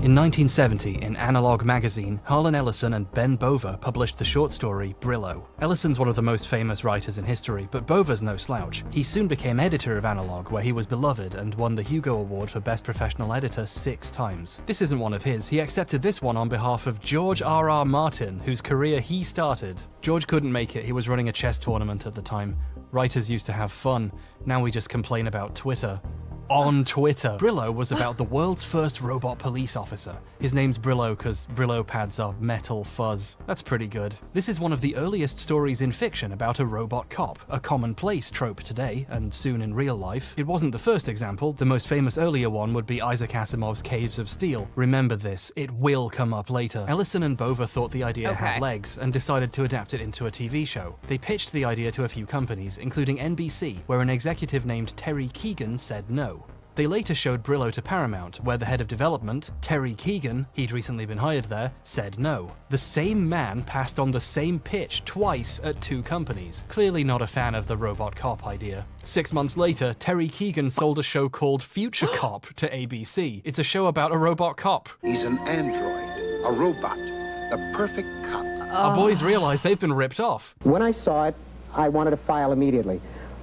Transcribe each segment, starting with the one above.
In 1970, in Analog magazine, Harlan Ellison and Ben Bova published the short story Brillo. Ellison's one of the most famous writers in history, but Bova's no slouch. He soon became editor of Analog, where he was beloved and won the Hugo Award for Best Professional Editor 6 times. This isn't one of his. He accepted this one on behalf of George R.R. Martin, whose career he started. George couldn't make it. He was running a chess tournament at the time. Writers used to have fun. Now we just complain about Twitter. On Twitter. Brillo was about the world's first robot police officer. His name's Brillo because Brillo pads are metal fuzz. That's pretty good. This is one of the earliest stories in fiction about a robot cop, a commonplace trope today, and soon in real life. It wasn't the first example. The most famous earlier one would be Isaac Asimov's Caves of Steel. Remember this, it will come up later. Ellison and Bova thought the idea had legs and decided to adapt it into a TV show. They pitched the idea to a few companies, including NBC, where an executive named Terry Keegan said no. They later showed Brillo to Paramount, where the head of development, Terry Keegan, he'd recently been hired there, said no. The same man passed on the same pitch twice at 2 companies. Clearly not a fan of the robot cop idea. 6 months later, Terry Keegan sold a show called Future Cop to ABC. It's a show about a robot cop. He's an android, a robot, the perfect cop. Our boys realize they've been ripped off. When I saw it, I wanted to file immediately.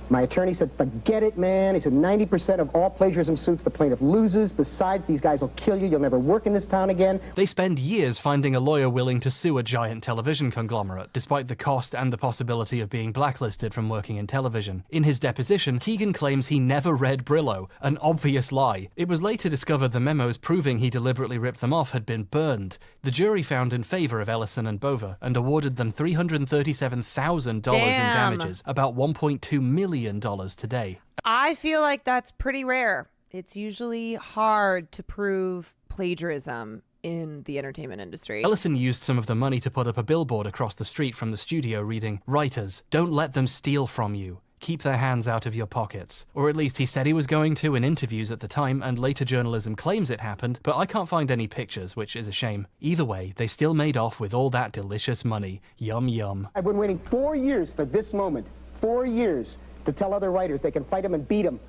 My attorney said, forget it, man. He said, 90% of all plagiarism suits, the plaintiff loses. Besides, these guys will kill you. You'll never work in this town again. They spend years finding a lawyer willing to sue a giant television conglomerate, despite the cost and the possibility of being blacklisted from working in television. In his deposition, Keegan claims he never read Brillo, an obvious lie. It was later discovered the memos proving he deliberately ripped them off had been burned. The jury found in favor of Ellison and Bova and awarded them $337,000 in damages, about $1.2 million today. I feel like that's pretty rare. It's usually hard to prove plagiarism in the entertainment industry. Ellison used some of the money to put up a billboard across the street from the studio reading, "Writers, don't let them steal from you. Keep their hands out of your pockets." Or at least he said he was going to in interviews at the time, and later journalism claims it happened, but I can't find any pictures, which is a shame. Either way, they still made off with all that delicious money. Yum yum. I've been waiting 4 years for this moment. 4 years to tell other writers they can fight them and beat them.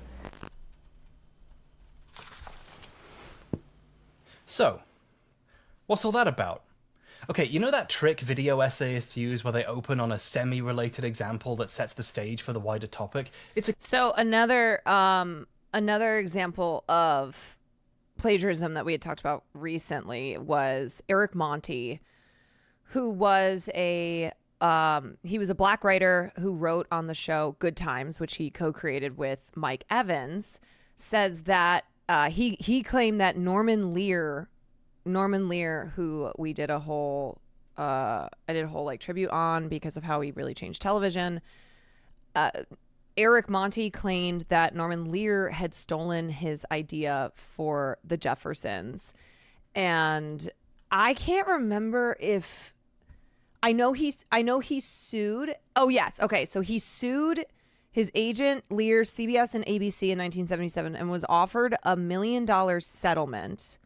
So, what's all that about? Okay, you know that trick video essayists use where they open on a semi-related example that sets the stage for the wider topic? So another example of plagiarism that we had talked about recently was Eric Monti, who was he was a black writer who wrote on the show Good Times, which he co-created with Mike Evans, says that he claimed that Norman Lear, who we did a whole like tribute on because of how he really changed television. Eric Monti claimed that Norman Lear had stolen his idea for the Jeffersons, and I can't remember if. I know he sued. Oh, yes. Okay. So he sued his agent, Lear, CBS and ABC in 1977 and was offered $1 million settlement.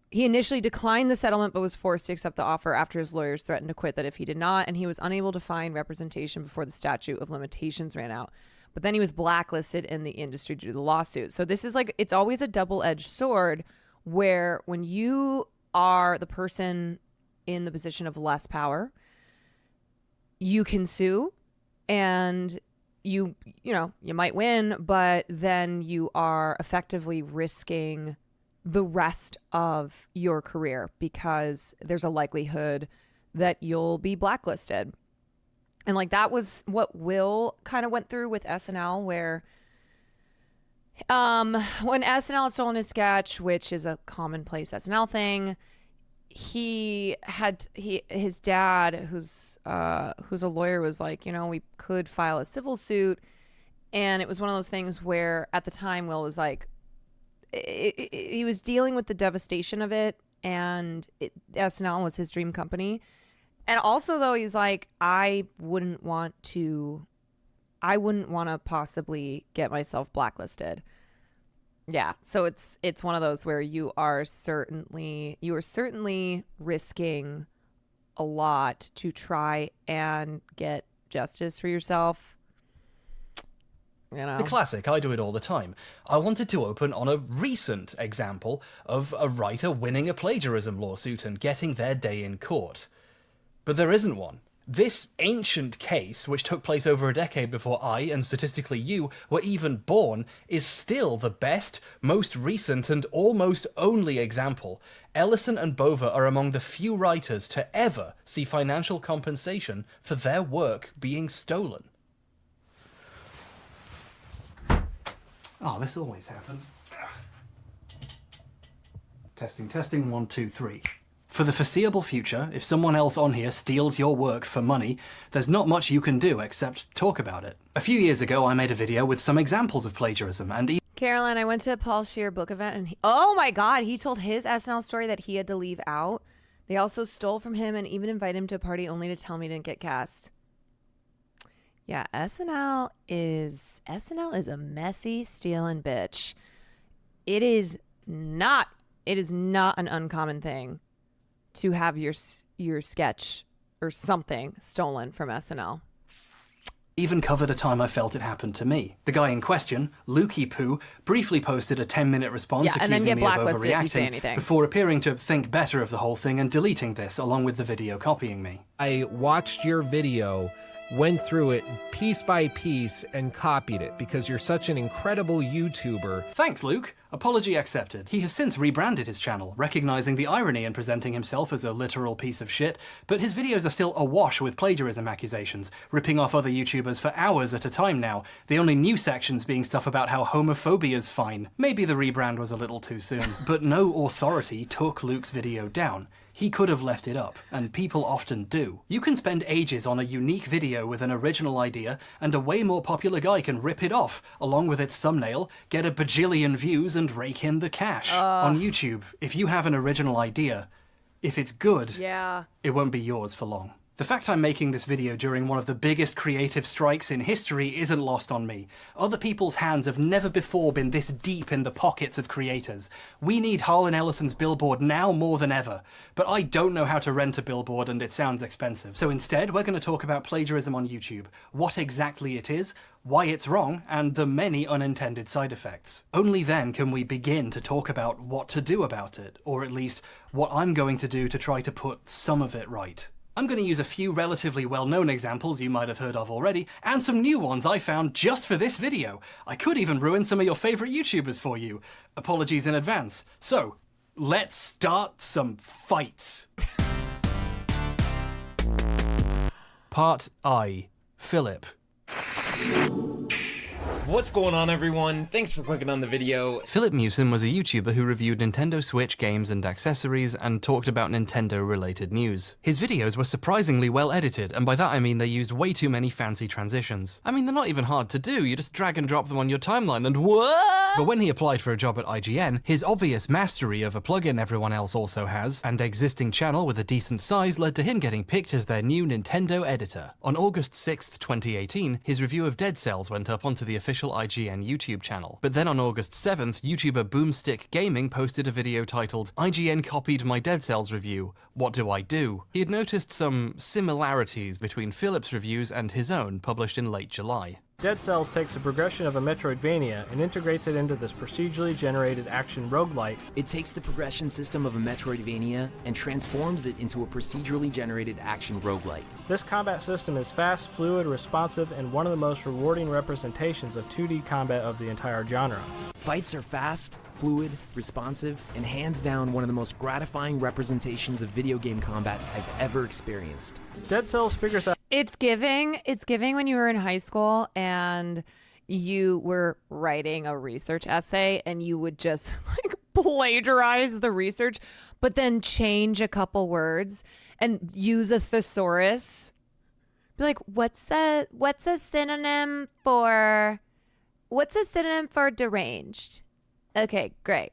He initially declined the settlement, but was forced to accept the offer after his lawyers threatened to quit that if he did not, and he was unable to find representation before the statute of limitations ran out. But then he was blacklisted in the industry due to the lawsuit. So this is like, it's always a double-edged sword where when you are the person in the position of less power, you can sue and you might win, but then you are effectively risking the rest of your career because there's a likelihood that you'll be blacklisted. And like that was what Will kind of went through with SNL, where when SNL had stolen his sketch, which is a commonplace SNL thing, his dad, who's a lawyer, was like, we could file a civil suit. And it was one of those things where at the time Will was like, he was dealing with the devastation of it, and SNL was his dream company. And also though, he's like, I wouldn't want to possibly get myself blacklisted. Yeah, so it's one of those where you are certainly risking a lot to try and get justice for yourself. You know? The classic, I do it all the time. I wanted to open on a recent example of a writer winning a plagiarism lawsuit and getting their day in court. But there isn't one. This ancient case, which took place over a decade before I, and statistically you, were even born, is still the best, most recent, and almost only example. Ellison and Bova are among the few writers to ever see financial compensation for their work being stolen. Oh, this always happens. Testing, 1, 2, 3. For the foreseeable future, if someone else on here steals your work for money, there's not much you can do except talk about it. A few years ago, I made a video with some examples of plagiarism, and Caroline, I went to a Paul Scheer book event, and oh my God, he told his SNL story that he had to leave out. They also stole from him and even invited him to a party only to tell me he didn't get cast. Yeah, SNL is a messy, stealing bitch. It is not an uncommon thing to have your sketch or something stolen from SNL. Even covered a time I felt it happened to me. The guy in question, Lukey Poo, briefly posted a 10-minute response accusing me of overreacting before appearing to think better of the whole thing and deleting this along with the video copying me. I watched your video, went through it piece by piece, and copied it because you're such an incredible YouTuber. Thanks, Luke. Apology accepted. He has since rebranded his channel, recognizing the irony in presenting himself as a literal piece of shit, but his videos are still awash with plagiarism accusations, ripping off other YouTubers for hours at a time now, the only new sections being stuff about how homophobia's fine. Maybe the rebrand was a little too soon, but no authority took Luke's video down. He could have left it up, and people often do. You can spend ages on a unique video with an original idea, and a way more popular guy can rip it off, along with its thumbnail, get a bajillion views, and rake in the cash. On YouTube, if you have an original idea, if it's good, it won't be yours for long. The fact I'm making this video during one of the biggest creative strikes in history isn't lost on me. Other people's hands have never before been this deep in the pockets of creators. We need Harlan Ellison's billboard now more than ever, but I don't know how to rent a billboard and it sounds expensive. So instead, we're going to talk about plagiarism on YouTube, what exactly it is, why it's wrong, and the many unintended side effects. Only then can we begin to talk about what to do about it, or at least what I'm going to do to try to put some of it right. I'm going to use a few relatively well-known examples you might have heard of already, and some new ones I found just for this video. I could even ruin some of your favourite YouTubers for you. Apologies in advance. So, let's start some fights. Part I. Philip. What's going on, everyone? Thanks for clicking on the video. Philip Mewson was a YouTuber who reviewed Nintendo Switch games and accessories and talked about Nintendo-related news. His videos were surprisingly well edited, and by that I mean they used way too many fancy transitions. I mean, they're not even hard to do, you just drag and drop them on your timeline and what? But when he applied for a job at IGN, his obvious mastery of a plugin everyone else also has, and existing channel with a decent size led to him getting picked as their new Nintendo editor. On August 6th, 2018, his review of Dead Cells went up onto the official IGN YouTube channel. But then on August 7th, YouTuber Boomstick Gaming posted a video titled, "IGN copied my Dead Cells review. What do I do?" He had noticed some similarities between Philip's reviews and his own, published in late July. Dead Cells takes a progression of a Metroidvania and integrates it into this procedurally generated action roguelite. It takes the progression system of a Metroidvania and transforms it into a procedurally generated action roguelite. This combat system is fast, fluid, responsive, and one of the most rewarding representations of 2D combat of the entire genre. Fights are fast, fluid, responsive, and hands down one of the most gratifying representations of video game combat I've ever experienced. Dead Cells figures out It's giving when you were in high school and you were writing a research essay and you would just like plagiarize the research, but then change a couple words and use a thesaurus. Be like, what's a synonym for deranged? Okay, great.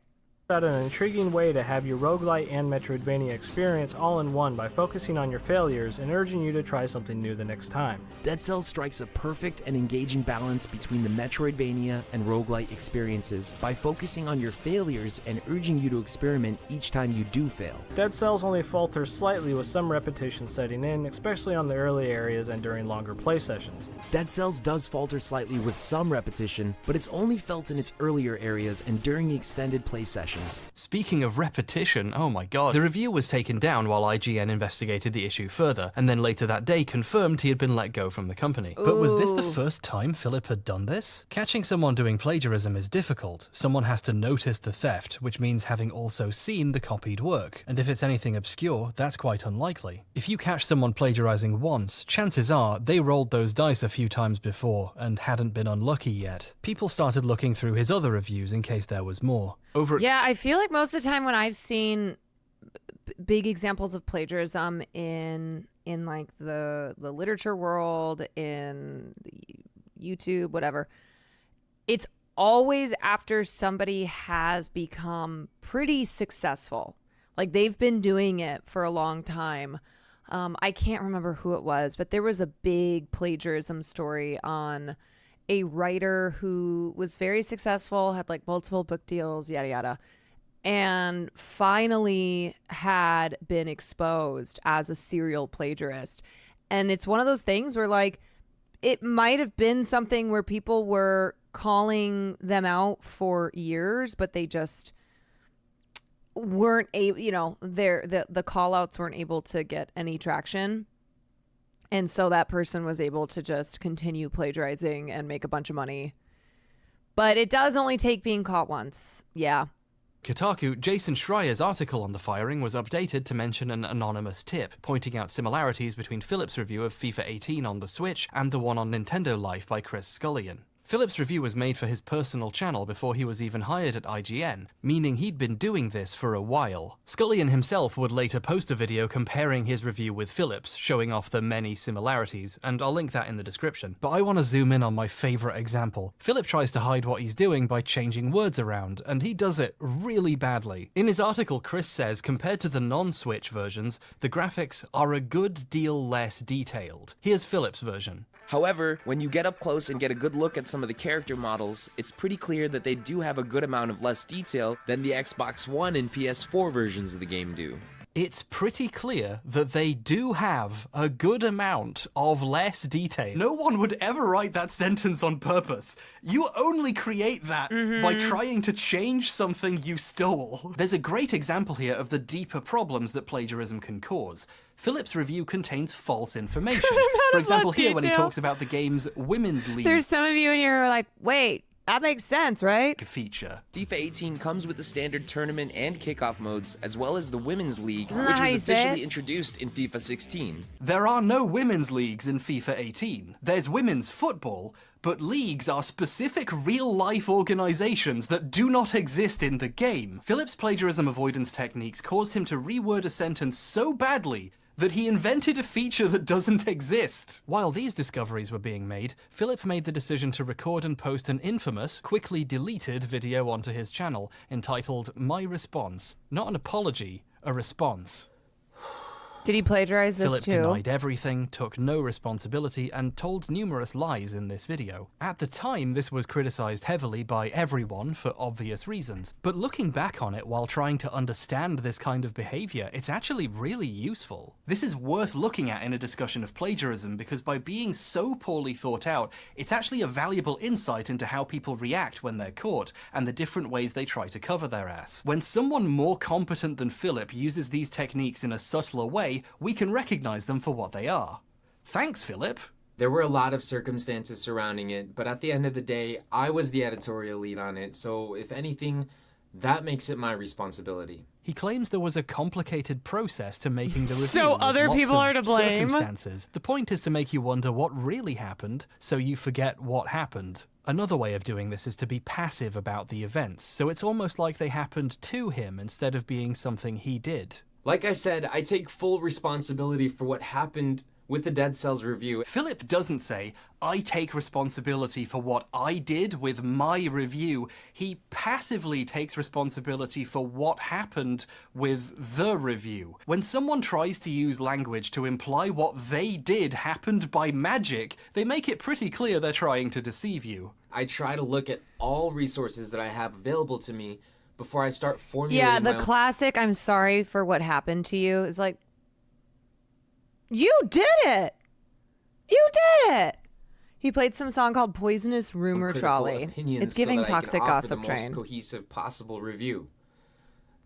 Out an intriguing way to have your roguelite and Metroidvania experience all in one by focusing on your failures and urging you to try something new the next time. Dead Cells strikes a perfect and engaging balance between the Metroidvania and roguelite experiences by focusing on your failures and urging you to experiment each time you do fail. Dead Cells only falters slightly with some repetition setting in, especially on the early areas and during longer play sessions. Dead Cells does falter slightly with some repetition, but it's only felt in its earlier areas and during extended play sessions. Speaking of repetition, oh my god. The review was taken down while IGN investigated the issue further, and then later that day confirmed he had been let go from the company. But was this the first time Philip had done this? Catching someone doing plagiarism is difficult. Someone has to notice the theft, which means having also seen the copied work. And if it's anything obscure, that's quite unlikely. If you catch someone plagiarizing once, chances are they rolled those dice a few times before and hadn't been unlucky yet. People started looking through his other reviews in case there was more. Yeah, I feel like most of the time when I've seen big examples of plagiarism in like the literature world, in YouTube, whatever, it's always after somebody has become pretty successful. Like they've been doing it for a long time. I can't remember who it was, but there was a big plagiarism story on a writer who was very successful, had like multiple book deals, yada yada, and finally had been exposed as a serial plagiarist. And it's one of those things where like it might have been something where people were calling them out for years, but they just weren't able, you know, the call outs weren't able to get any traction. And so that person was able to just continue plagiarizing and make a bunch of money. But it does only take being caught once. Yeah. Kotaku, Jason Schreier's article on the firing was updated to mention an anonymous tip, pointing out similarities between Philip's review of FIFA 18 on the Switch and the one on Nintendo Life by Chris Scullion. Philip's review was made for his personal channel before he was even hired at IGN, meaning he'd been doing this for a while. Scullion himself would later post a video comparing his review with Philip's, showing off the many similarities, and I'll link that in the description. But I want to zoom in on my favourite example. Philip tries to hide what he's doing by changing words around, and he does it really badly. In his article, Chris says compared to the non-Switch versions, the graphics are a good deal less detailed. Here's Philip's version. However, when you get up close and get a good look at some of the character models, it's pretty clear that they do have a good amount of less detail than the Xbox One and PS4 versions of the game do. It's pretty clear that they do have a good amount of less detail. No one would ever write that sentence on purpose. You only create that by trying to change something you stole. There's a great example here of the deeper problems that plagiarism can cause. Philip's review contains false information. For example, here when he talks about the game's women's league. There's some of you in here who are like, wait, that makes sense, right? Feature. FIFA 18 comes with the standard tournament and kickoff modes, as well as the Women's League, Isn't that which how was you say officially it? introduced in FIFA 16. There are no women's leagues in FIFA 18. There's women's football, but leagues are specific real-life organizations that do not exist in the game. Philip's plagiarism avoidance techniques caused him to reword a sentence so badly that he invented a feature that doesn't exist. While these discoveries were being made, Philip made the decision to record and post an infamous, quickly deleted video onto his channel entitled My Response. Not an apology, a response. Did he plagiarize this Philip too? denied everything, took no responsibility, and told numerous lies in this video. At the time, this was criticized heavily by everyone for obvious reasons. But looking back on it while trying to understand this kind of behavior, it's actually really useful. This is worth looking at in a discussion of plagiarism because by being so poorly thought out, it's actually a valuable insight into how people react when they're caught and the different ways they try to cover their ass. When someone more competent than Philip uses these techniques in a subtler way, we can recognize them for what they are. Thanks, Philip. There were a lot of circumstances surrounding it, but at the end of the day, I was the editorial lead on it, so if anything, that makes it my responsibility. He claims there was a complicated process to making the review. So with other lots people of are to blame? Circumstances. The point is to make you wonder what really happened, so you forget what happened. Another way of doing this is to be passive about the events, so it's almost like they happened to him instead of being something he did. Like I said, I take full responsibility for what happened with the Dead Cells review. Philip doesn't say, I take responsibility for what I did with my review. He passively takes responsibility for what happened with the review. When someone tries to use language to imply what they did happened by magic, they make it pretty clear they're trying to deceive you. I try to look at all resources that I have available to me before I start formulating Yeah, the my own... classic I'm sorry for what happened to you is like, you did it! You did it! He played some song called Poisonous Rumor critical Trolley. opinions It's giving so that I can Toxic offer Gossip the Train. most cohesive possible review.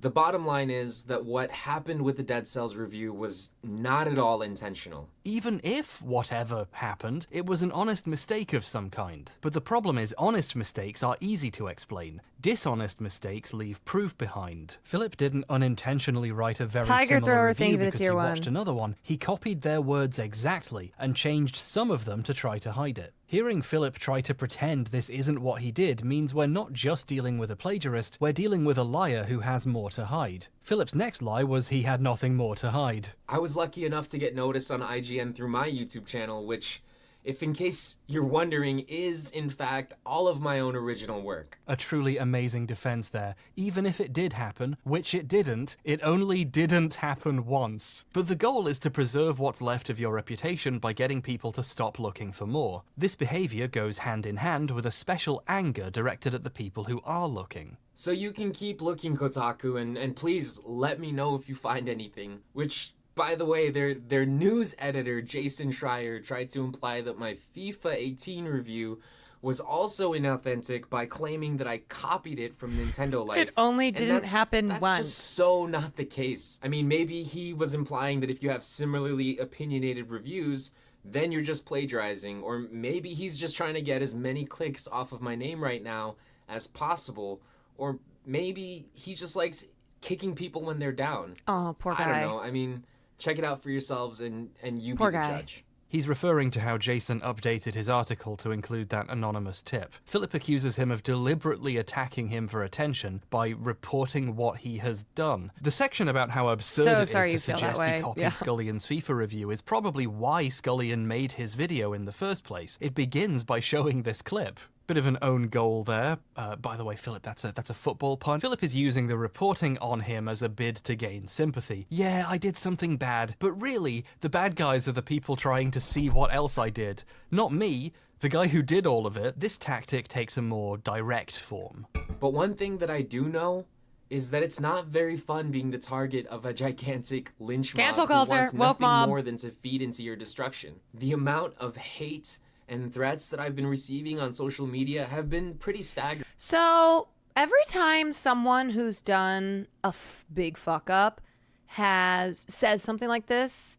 The bottom line is that what happened with the Dead Cells review was not at all intentional. Even if whatever happened, it was an honest mistake of some kind. But the problem is, honest mistakes are easy to explain. Dishonest mistakes leave proof behind. Philip didn't unintentionally write a very Tiger similar Thrower, review thank you for the because he tier watched 1. another one. He copied their words exactly and changed some of them to try to hide it. Hearing Philip try to pretend this isn't what he did means we're not just dealing with a plagiarist, we're dealing with a liar who has more to hide. Philip's next lie was he had nothing more to hide. I was lucky enough to get noticed on IGN through my YouTube channel, which, if in case you're wondering, is in fact all of my own original work. A truly amazing defense there. Even if it did happen, which it didn't, it only didn't happen once. But the goal is to preserve what's left of your reputation by getting people to stop looking for more. This behavior goes hand in hand with a special anger directed at the people who are looking. So you can keep looking, Kotaku, and please let me know if you find anything. Which, by the way, their news editor, Jason Schreier, tried to imply that my FIFA 18 review was also inauthentic by claiming that I copied it from Nintendo Life. It only And didn't happen that's once. just so not the case. I mean, maybe he was implying that if you have similarly opinionated reviews, then you're just plagiarizing. Or maybe he's just trying to get as many clicks off of my name right now as possible. Or maybe he just likes kicking people when they're down. Oh, poor guy. I don't know. I mean, check it out for yourselves and you Poor be the guy. judge. He's referring to how Jason updated his article to include that anonymous tip. Philip accuses him of deliberately attacking him for attention by reporting what he has done. The section about how absurd So it sorry is you to feel that suggest he way. copied Yeah. Scullion's FIFA review is probably why Scullion made his video in the first place. It begins by showing this clip. Bit of an own goal there. By the way, Philip, that's a football pun. Philip is using the reporting on him as a bid to gain sympathy. Yeah, I did something bad, but really, the bad guys are the people trying to see what else I did. Not me, the guy who did all of it. This tactic takes a more direct form. But one thing that I do know is that it's not very fun being the target of a gigantic lynch mob Cancel who culture, wants woke nothing mob. more than to feed into your destruction. The amount of hate and threats that I've been receiving on social media have been pretty staggering. So every time someone who's done a big fuck up says something like this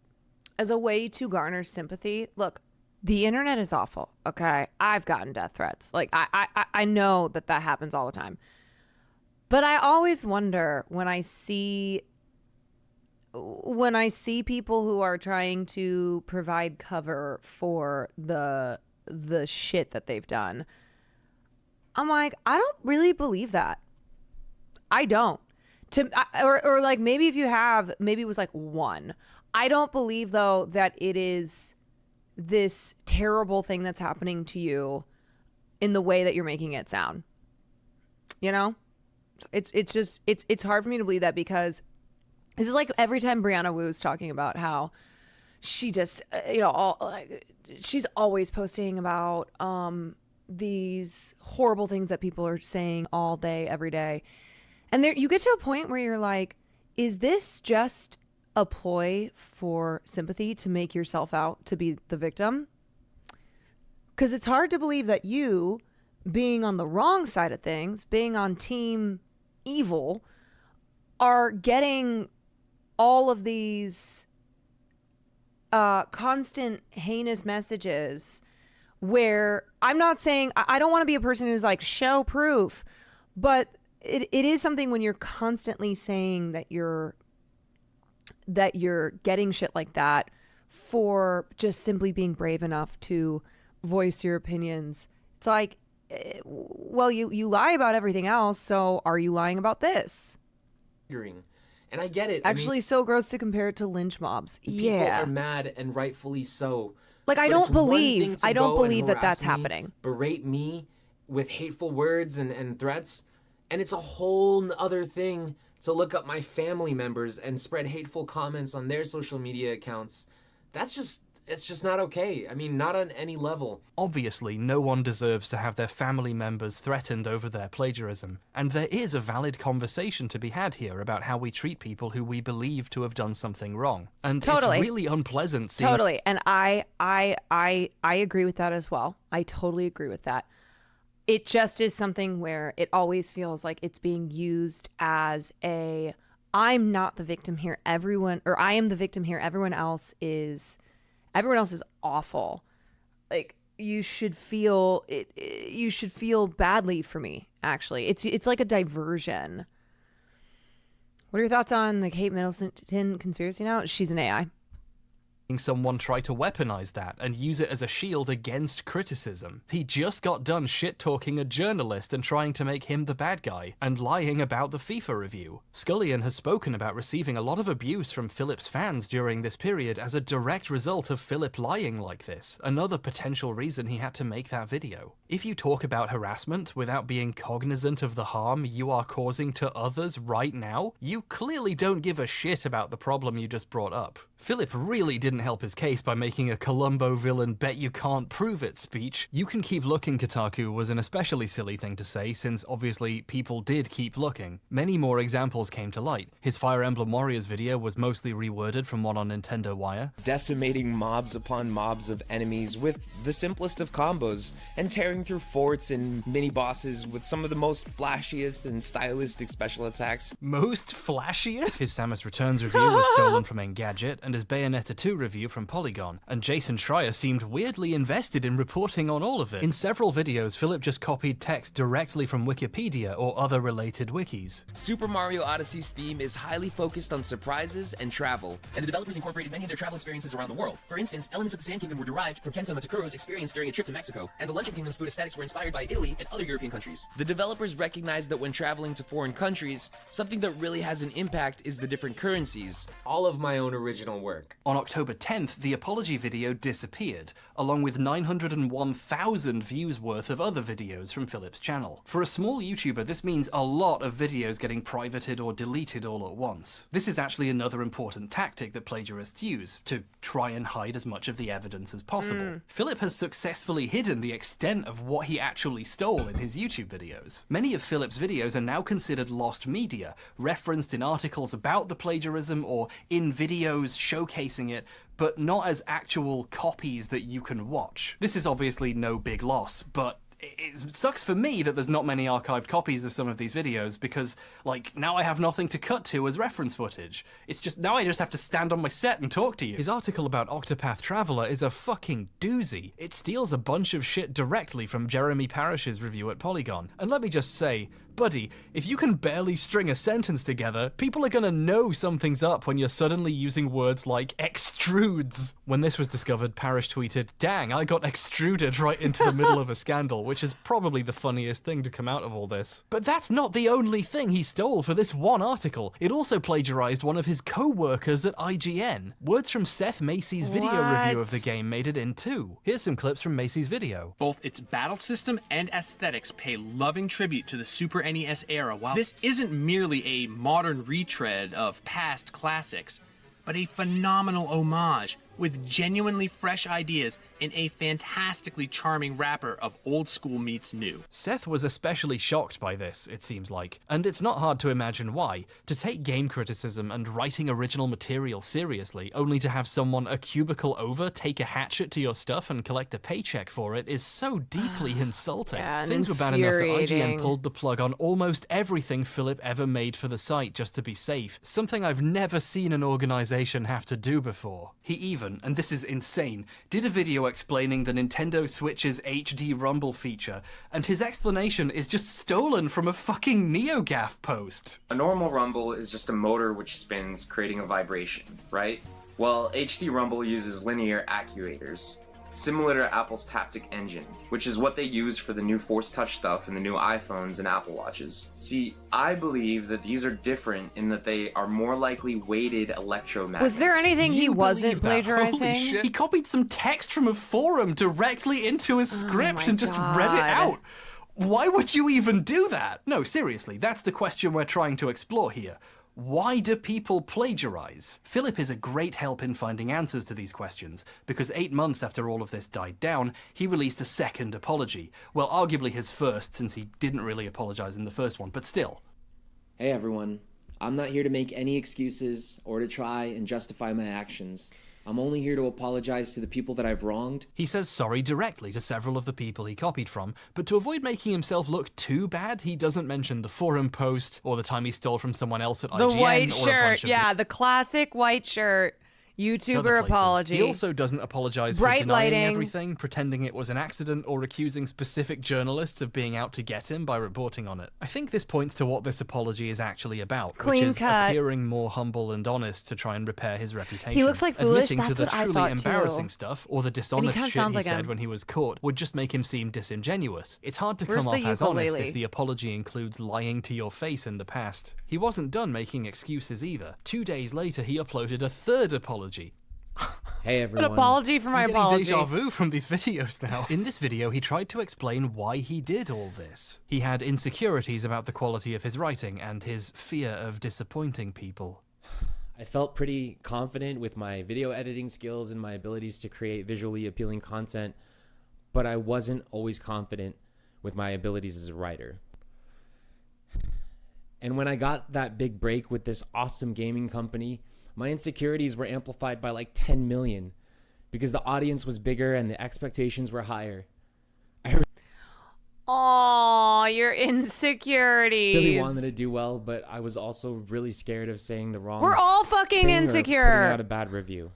as a way to garner sympathy, look, the internet is awful. Okay, I've gotten death threats. Like I know that happens all the time. But I always wonder when I see people who are trying to provide cover for the shit that they've done, I'm like, I don't really believe that. I don't. Or like maybe if you have, maybe it was like one. I don't believe though that it is this terrible thing that's happening to you in the way that you're making it sound. You know? It's hard for me to believe that because this is like every time Brianna Wu's talking about how she just, she's always posting about these horrible things that people are saying all day, every day. And there, you get to a point where you're like, is this just a ploy for sympathy to make yourself out to be the victim? Because it's hard to believe that you, being on the wrong side of things, being on team evil, are getting all of these constant heinous messages where I'm not saying, I don't want to be a person who's like, show proof, but it is something when you're constantly saying that you're getting shit like that for just simply being brave enough to voice your opinions. It's like, well, you lie about everything else, so are you lying about this? And I get it. Actually, so gross to compare it to lynch mobs. People Yeah. are mad, and rightfully so. Like, I But don't it's one thing believe to go and that harass that's me, happening. Berate me with hateful words and threats. And it's a whole other thing to look up my family members and spread hateful comments on their social media accounts. It's just not okay. I mean, not on any level. Obviously, no one deserves to have their family members threatened over their plagiarism, and there is a valid conversation to be had here about how we treat people who we believe to have done something wrong. And Totally. it's really unpleasant seeing... Totally. And I agree with that as well. I totally agree with that. It just is something where it always feels like it's being used as I'm not the victim here. I am the victim here. Everyone else is awful. Like, you should feel badly for me, actually. It's like a diversion. What are your thoughts on the Kate Middleton conspiracy now? She's an AI. Someone try to weaponize that and use it as a shield against criticism. He just got done shit-talking a journalist and trying to make him the bad guy, and lying about the FIFA review. Scullion has spoken about receiving a lot of abuse from Philip's fans during this period as a direct result of Philip lying like this, another potential reason he had to make that video. If you talk about harassment without being cognizant of the harm you are causing to others right now, you clearly don't give a shit about the problem you just brought up. Philip really didn't help his case by making a Columbo villain bet you can't prove it speech. You can keep looking, Kotaku was an especially silly thing to say, since obviously people did keep looking. Many more examples came to light. His Fire Emblem Warriors video was mostly reworded from one on Nintendo Wire. Decimating mobs upon mobs of enemies with the simplest of combos, and tearing through forts and mini-bosses with some of the most flashiest and stylistic special attacks. Most flashiest? His Samus Returns review was stolen from Engadget, and his Bayonetta 2 review from Polygon, and Jason Schreier seemed weirdly invested in reporting on all of it. In several videos, Philip just copied text directly from Wikipedia or other related wikis. Super Mario Odyssey's theme is highly focused on surprises and travel, and the developers incorporated many of their travel experiences around the world. For instance, elements of the Sand Kingdom were derived from Kento Matakuro's experience during a trip to Mexico, and the Luncheon Kingdom's food aesthetics were inspired by Italy and other European countries. The developers recognized that when traveling to foreign countries, something that really has an impact is the different currencies. All of my own original work. On October 10th, the apology video disappeared, along with 901,000 views worth of other videos from Philip's channel. For a small YouTuber, this means a lot of videos getting privated or deleted all at once. This is actually another important tactic that plagiarists use, to try and hide as much of the evidence as possible. Philip has successfully hidden the extent of what he actually stole in his YouTube videos. Many of Philip's videos are now considered lost media, referenced in articles about the plagiarism or in videos showcasing it, but not as actual copies that you can watch. This is obviously no big loss, but it sucks for me that there's not many archived copies of some of these videos because, like, now I have nothing to cut to as reference footage. It's just, now I just have to stand on my set and talk to you. His article about Octopath Traveler is a fucking doozy. It steals a bunch of shit directly from Jeremy Parish's review at Polygon. And let me just say, buddy, if you can barely string a sentence together, people are gonna know something's up when you're suddenly using words like extrudes. When this was discovered, Parish tweeted, "Dang, I got extruded right into the middle of a scandal," which is probably the funniest thing to come out of all this. But that's not the only thing he stole for this one article. It also plagiarized one of his co-workers at IGN. Words from Seth Macy's video review of the game made it in too. Here's some clips from Macy's video. Both its battle system and aesthetics pay loving tribute to the Super NES era. While this isn't merely a modern retread of past classics, but a phenomenal homage with genuinely fresh ideas in a fantastically charming wrapper of old school meets new. Seth was especially shocked by this, it seems like, and it's not hard to imagine why. To take game criticism and writing original material seriously, only to have someone a cubicle over take a hatchet to your stuff and collect a paycheck for it is so deeply insulting. Yeah, Things were bad enough that IGN infuriating. pulled the plug on almost everything Philip ever made for the site just to be safe, something I've never seen an organization have to do before. He even, and this is insane, did a video explaining the Nintendo Switch's HD Rumble feature, and his explanation is just stolen from a fucking NeoGAF post. A normal rumble is just a motor which spins, creating a vibration, right? Well, HD Rumble uses linear actuators. similar to Apple's Taptic Engine, which is what they use for the new Force Touch stuff in the new iPhones and Apple Watches. See, I believe that these are different in that they are more likely weighted electromagnets. Was there anything he wasn't Holy plagiarizing? shit. He copied some text from a forum directly into his script and just read it out. Why would you even do that? No, seriously, that's the question we're trying to explore here. Why do people plagiarize? Philip is a great help in finding answers to these questions, because 8 months after all of this died down, he released a second apology. Well, arguably his first, since he didn't really apologize in the first one, but still. Hey everyone, I'm not here to make any excuses or to try and justify my actions. I'm only here to apologize to the people that I've wronged. He says sorry directly to several of the people he copied from, but to avoid making himself look too bad, he doesn't mention the forum post or the time he stole from someone else at IGN. The white or a shirt, bunch of yeah, the classic white shirt. YouTuber apology. He also doesn't apologize for Bright denying lighting. everything, pretending it was an accident, or accusing specific journalists of being out to get him by reporting on it. I think this points to what this apology is actually about, Clean which is cut. appearing more humble and honest to try and repair his reputation. He looks like foolish, Admitting to that's the what I truly thought, embarrassing too. stuff, or the And he dishonest kinda shit sounds he like said him. when he was caught, would just make him seem disingenuous. It's hard to Where's come the off as honest ukulele? if the apology includes lying to your face in the past. He wasn't done making excuses either. 2 days later, he uploaded a third apology. Hey everyone. An apology for my I'm apology. getting deja vu from these videos now. In this video, he tried to explain why he did all this. He had insecurities about the quality of his writing and his fear of disappointing people. I felt pretty confident with my video editing skills and my abilities to create visually appealing content, but I wasn't always confident with my abilities as a writer. And when I got that big break with this awesome gaming company, my insecurities were amplified by like 10 million because the audience was bigger and the expectations were higher. Aw, your insecurities. Really wanted to do well, but I was also really scared of saying the wrong We're all fucking thing or insecure. putting out a bad review.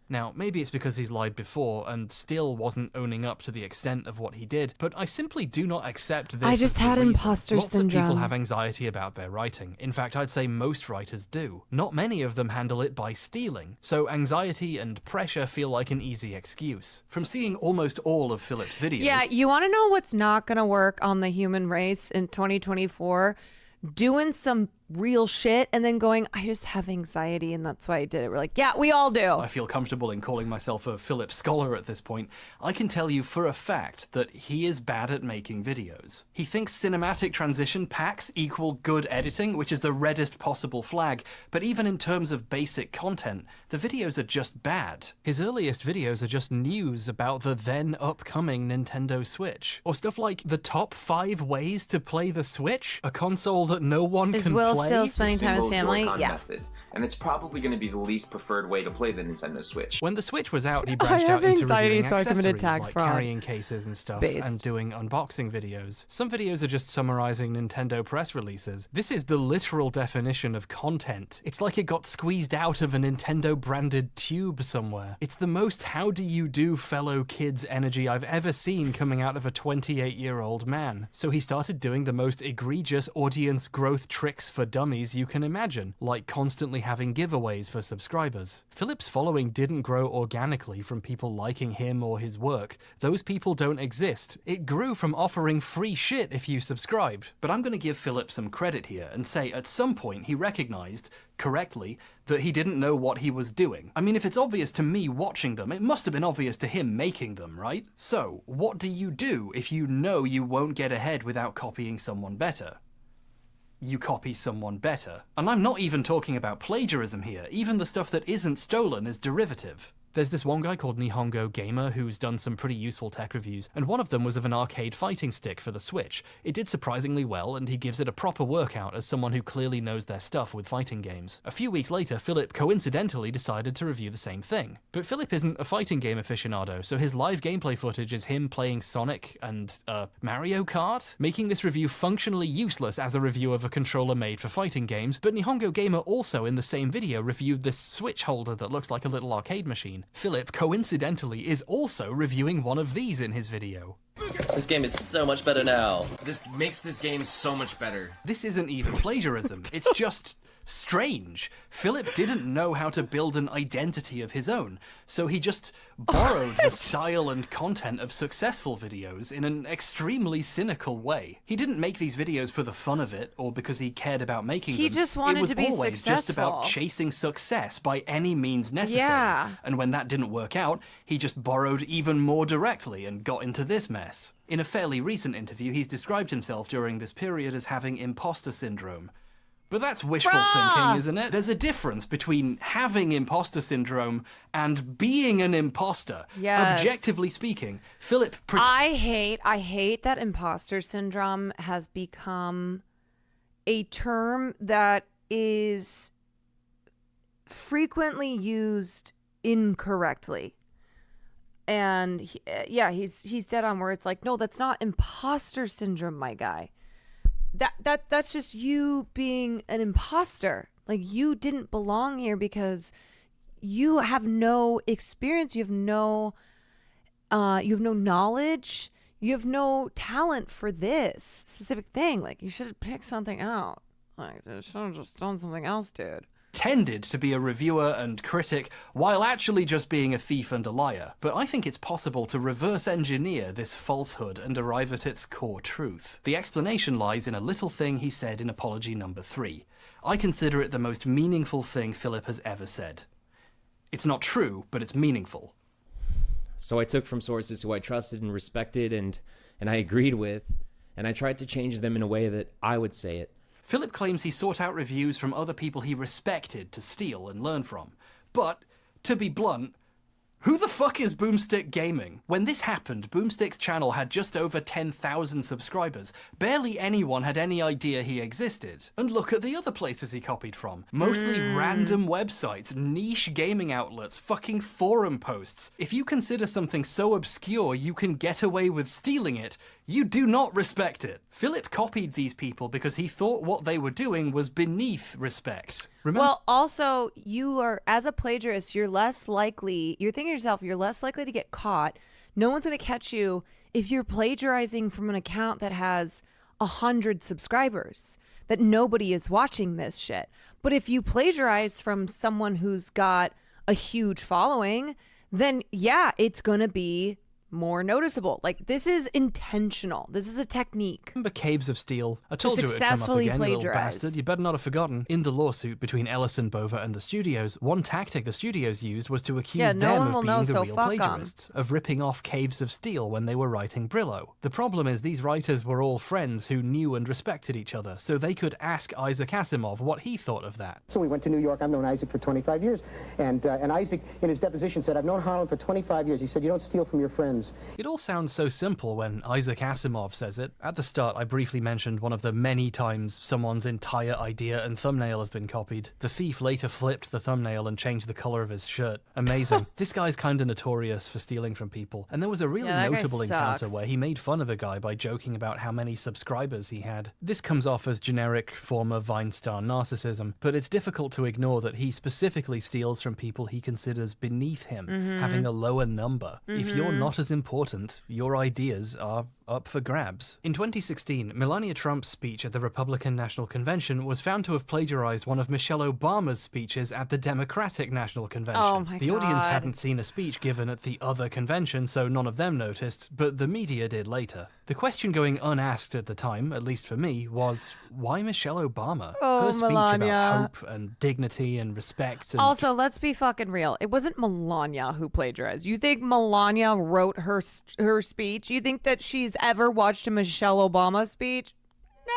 Now, maybe it's because he's lied before and still wasn't owning up to the extent of what he did, but I simply do not accept this I just as the had reason. imposter Lots of people syndrome. have anxiety about their writing. In fact, I'd say most writers do. Not many of them handle it by stealing, so anxiety and pressure feel like an easy excuse. From seeing almost all of Philip's videos... Yeah, you want to know what's not going to work on the human race in 2024? Doing some real shit and then going, I just have anxiety and that's why I did it. We're like, yeah, we all do. I feel comfortable in calling myself a Philip scholar at this point. I can tell you for a fact that he is bad at making videos. He thinks cinematic transition packs equal good editing, which is the reddest possible flag, but even in terms of basic content, the videos are just bad. His earliest videos are just news about the then upcoming Nintendo Switch. Or stuff like the top 5 ways to play the Switch, a console that no one Is can Will play. still spending time with Single family? Joy-Con Yeah. method, and it's probably going to be the least preferred way to play the Nintendo Switch. When the Switch was out, he branched have out into anxiety, reviewing so I committed accessories tax like fraud. carrying cases and stuff, Based. and doing unboxing videos. Some videos are just summarizing Nintendo press releases. This is the literal definition of content. It's like it got squeezed out of a Nintendo-branded tube somewhere. It's the most how do you do fellow kids energy I've ever seen coming out of a 28-year-old man. So he started doing the most egregious audience growth tricks for dummies you can imagine, like constantly having giveaways for subscribers. Philip's following didn't grow organically from people liking him or his work. Those people don't exist. It grew from offering free shit if you subscribed. But I'm gonna give Philip some credit here and say at some point he recognized, correctly, that he didn't know what he was doing. I mean, if it's obvious to me watching them, it must have been obvious to him making them, right? So, what do you do if you know you won't get ahead without copying someone better? You copy someone better. And I'm not even talking about plagiarism here. Even the stuff that isn't stolen is derivative. There's this one guy called Nihongo Gamer who's done some pretty useful tech reviews, and one of them was of an arcade fighting stick for the Switch. It did surprisingly well, and he gives it a proper workout as someone who clearly knows their stuff with fighting games. A few weeks later, Philip coincidentally decided to review the same thing. But Philip isn't a fighting game aficionado, so his live gameplay footage is him playing Sonic and, Mario Kart? Making this review functionally useless as a review of a controller made for fighting games, but Nihongo Gamer also in the same video reviewed this Switch holder that looks like a little arcade machine. Philip, coincidentally, is also reviewing one of these in his video. This game is so much better now. This makes this game so much better. This isn't even plagiarism, it's just Strange. Philip didn't know how to build an identity of his own, so he just borrowed the style and content of successful videos in an extremely cynical way. He didn't make these videos for the fun of it, or because he cared about making them. He just wanted to be It was always just about successful. chasing success by any means necessary. Yeah. And when that didn't work out, he just borrowed even more directly and got into this mess. In a fairly recent interview, he's described himself during this period as having imposter syndrome. But that's wishful thinking, isn't it? There's a difference between having imposter syndrome and being an imposter. Yes. Objectively speaking, Philip... I hate that imposter syndrome has become a term that is frequently used incorrectly. And he's dead on where it's like, no, that's not imposter syndrome, my guy. That's just you being an imposter. Like, you didn't belong here because you have no experience, you have no knowledge, you have no talent for this specific thing. Like, you should have picked something out. Like, you should have just done something else, dude. Tended to be a reviewer and critic while actually just being a thief and a liar. But I think it's possible to reverse engineer this falsehood and arrive at its core truth. The explanation lies in a little thing he said in apology number 3. I consider it the most meaningful thing Philip has ever said. It's not true, but it's meaningful. So I took from sources who I trusted and respected and I agreed with, and I tried to change them in a way that I would say it. Philip claims he sought out reviews from other people he respected to steal and learn from. But, to be blunt, who the fuck is Boomstick Gaming? When this happened, Boomstick's channel had just over 10,000 subscribers. Barely anyone had any idea he existed. And look at the other places he copied from. Mostly random websites, niche gaming outlets, fucking forum posts. If you consider something so obscure you can get away with stealing it, you do not respect it. Philip copied these people because he thought what they were doing was beneath respect. Remember? Well, also, you are, as a plagiarist, you're less likely to get caught. No one's going to catch you if you're plagiarizing from an account that has 100 subscribers, that nobody is watching this shit. But if you plagiarize from someone who's got a huge following, then yeah, it's going to be more noticeable. Like, this is intentional. This is a technique. Remember Caves of Steel? I told you it would come up again, you little bastard. You better not have forgotten. In the lawsuit between Ellison, Bova, and the studios, one tactic the studios used was to accuse them of being the real plagiarists, of ripping off Caves of Steel when they were writing Brillo. The problem is these writers were all friends who knew and respected each other, so they could ask Isaac Asimov what he thought of that. So we went to New York. I've known Isaac for 25 years. And Isaac, in his deposition, said, I've known Harlan for 25 years. He said, you don't steal from your friends. It all sounds so simple when Isaac Asimov says it. At the start, I briefly mentioned one of the many times someone's entire idea and thumbnail have been copied. The thief later flipped the thumbnail and changed the color of his shirt. Amazing. This guy's kind of notorious for stealing from people, and there was a really notable encounter where he made fun of a guy by joking about how many subscribers he had. This comes off as generic former Vine star narcissism, but it's difficult to ignore that he specifically steals from people he considers beneath him, having a lower number. If you're not as important, your ideas are up for grabs. In 2016, Melania Trump's speech at the Republican National Convention was found to have plagiarized one of Michelle Obama's speeches at the Democratic National Convention. Oh my the audience God. hadn't seen a speech given at the other convention, so none of them noticed, but the media did later. The question going unasked at the time, at least for me, was why Michelle Obama? Oh, Her speech Melania. about hope and dignity and respect and... Also, let's be fucking real. It wasn't Melania who plagiarized. You think Melania wrote her speech? You think that she's ever watched a Michelle Obama speech?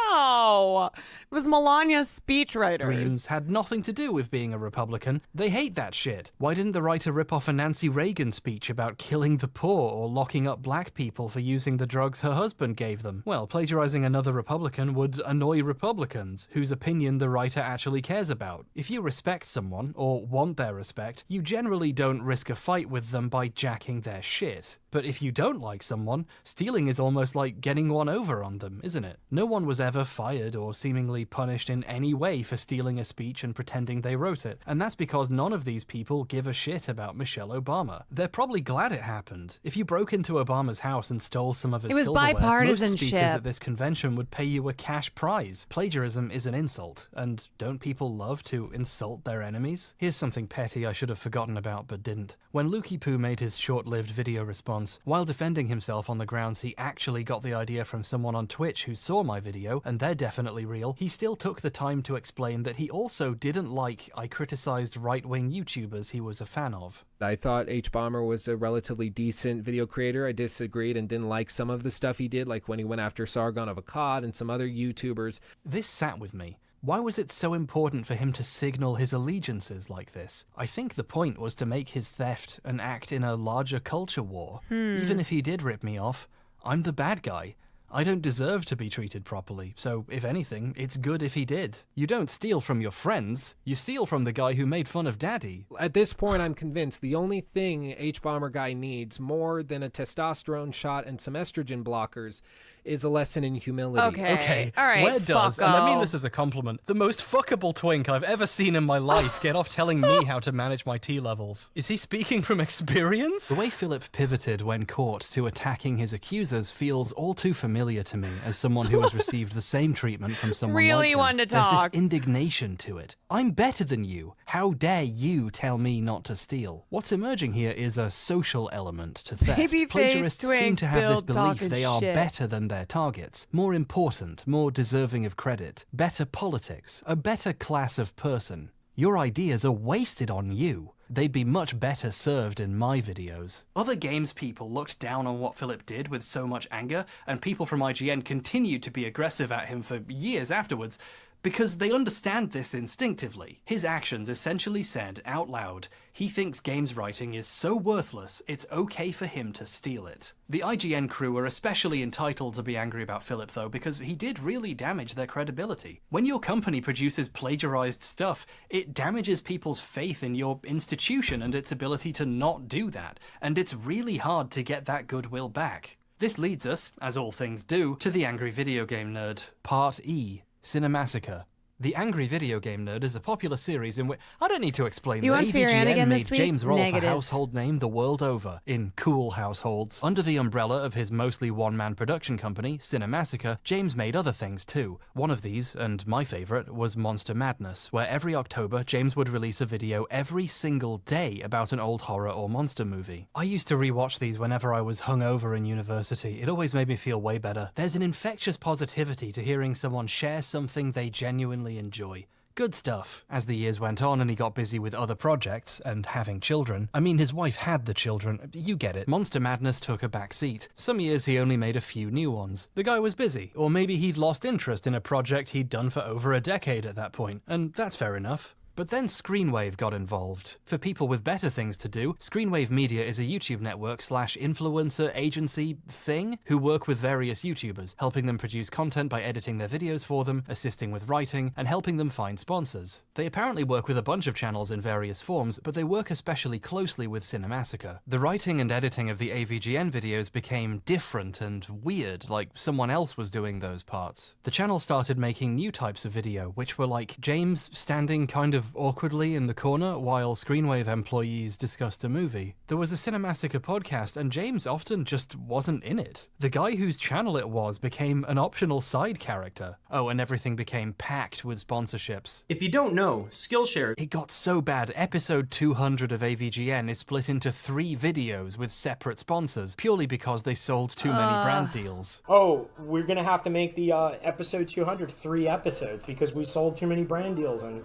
No. It was Melania's speechwriters. Dreams had nothing to do with being a Republican. They hate that shit. Why didn't the writer rip off a Nancy Reagan speech about killing the poor or locking up black people for using the drugs her husband gave them? Well, plagiarizing another Republican would annoy Republicans, whose opinion the writer actually cares about. If you respect someone, or want their respect, you generally don't risk a fight with them by jacking their shit. But if you don't like someone, stealing is almost like getting one over on them, isn't it? No one was ever fired or seemingly punished in any way for stealing a speech and pretending they wrote it. And that's because none of these people give a shit about Michelle Obama. They're probably glad it happened. If you broke into Obama's house and stole some of his silverware, most speakers at this convention would pay you a cash prize. Plagiarism is an insult, and don't people love to insult their enemies? Here's something petty I should have forgotten about but didn't. When Lukey Poo made his short-lived video response, while defending himself on the grounds he actually got the idea from someone on Twitch who saw my video, and they're definitely real, he still took the time to explain that he also didn't like I criticized right-wing YouTubers he was a fan of. I thought hbomber was a relatively decent video creator. I disagreed and didn't like some of the stuff he did, like when he went after Sargon of Akkad and some other YouTubers. This sat with me. Why was it so important for him to signal his allegiances like this? I think the point was to make his theft an act in a larger culture war. Even if he did rip me off, I'm the bad guy. I don't deserve to be treated properly, so if anything, it's good if he did. You don't steal from your friends, you steal from the guy who made fun of Daddy. At this point, I'm convinced the only thing hbomberguy needs more than a testosterone shot and some estrogen blockers is a lesson in humility. Okay, all right, where does, and I mean fucko. this as a compliment, the most fuckable twink I've ever seen in my life get off telling me how to manage my T levels? Is he speaking from experience? The way Philip pivoted when caught to attacking his accusers feels all too familiar to me as someone who has received the same treatment from someone Really like him. wanted to There's talk. this indignation to it. I'm better than you. How dare you tell me not to steal? What's emerging here is a social element to theft. Babyface Plagiarists seem twink to have this Bill belief talking they are shit. better than their targets, more important, more deserving of credit, better politics, a better class of person. Your ideas are wasted on you. They'd be much better served in my videos. Other games people looked down on what Philip did with so much anger, and people from IGN continued to be aggressive at him for years afterwards, because they understand this instinctively. His actions essentially said out loud, he thinks games writing is so worthless, it's okay for him to steal it. The IGN crew are especially entitled to be angry about Philip though, because he did really damage their credibility. When your company produces plagiarized stuff, it damages people's faith in your institution and its ability to not do that, and it's really hard to get that goodwill back. This leads us, as all things do, to the Angry Video Game Nerd, Part E. Cinemassacre. The Angry Video Game Nerd is a popular series in which I don't need to explain You that want Fiorani AVGN again made this week? James Rolfe a Negative. household name the world over in cool households. Under the umbrella of his mostly one-man production company, Cinemassacre, James made other things too. One of these, and my favorite, was Monster Madness, where every October James would release a video every single day about an old horror or monster movie. I used to rewatch these whenever I was hungover in university. It always made me feel way better. There's an infectious positivity to hearing someone share something they genuinely enjoy. Good stuff. As the years went on and he got busy with other projects and having children, I mean his wife had the children, you get it, Monster Madness took a back seat. Some years he only made a few new ones. The guy was busy, or maybe he'd lost interest in a project he'd done for over a decade at that point, and that's fair enough. But then Screenwave got involved. For people with better things to do, Screenwave Media is a YouTube network / influencer agency thing who work with various YouTubers, helping them produce content by editing their videos for them, assisting with writing, and helping them find sponsors. They apparently work with a bunch of channels in various forms, but they work especially closely with Cinemassacre. The writing and editing of the AVGN videos became different and weird, like someone else was doing those parts. The channel started making new types of video, which were like James standing kind of awkwardly in the corner while Screenwave employees discussed a movie. There was a Cinemassacre podcast and James often just wasn't in it. The guy whose channel it was became an optional side character. Oh, and everything became packed with sponsorships. If you don't know, Skillshare... It got so bad, episode 200 of AVGN is split into 3 videos with separate sponsors, purely because they sold too many brand deals. Oh, we're gonna have to make the episode 200 3 episodes because we sold too many brand deals and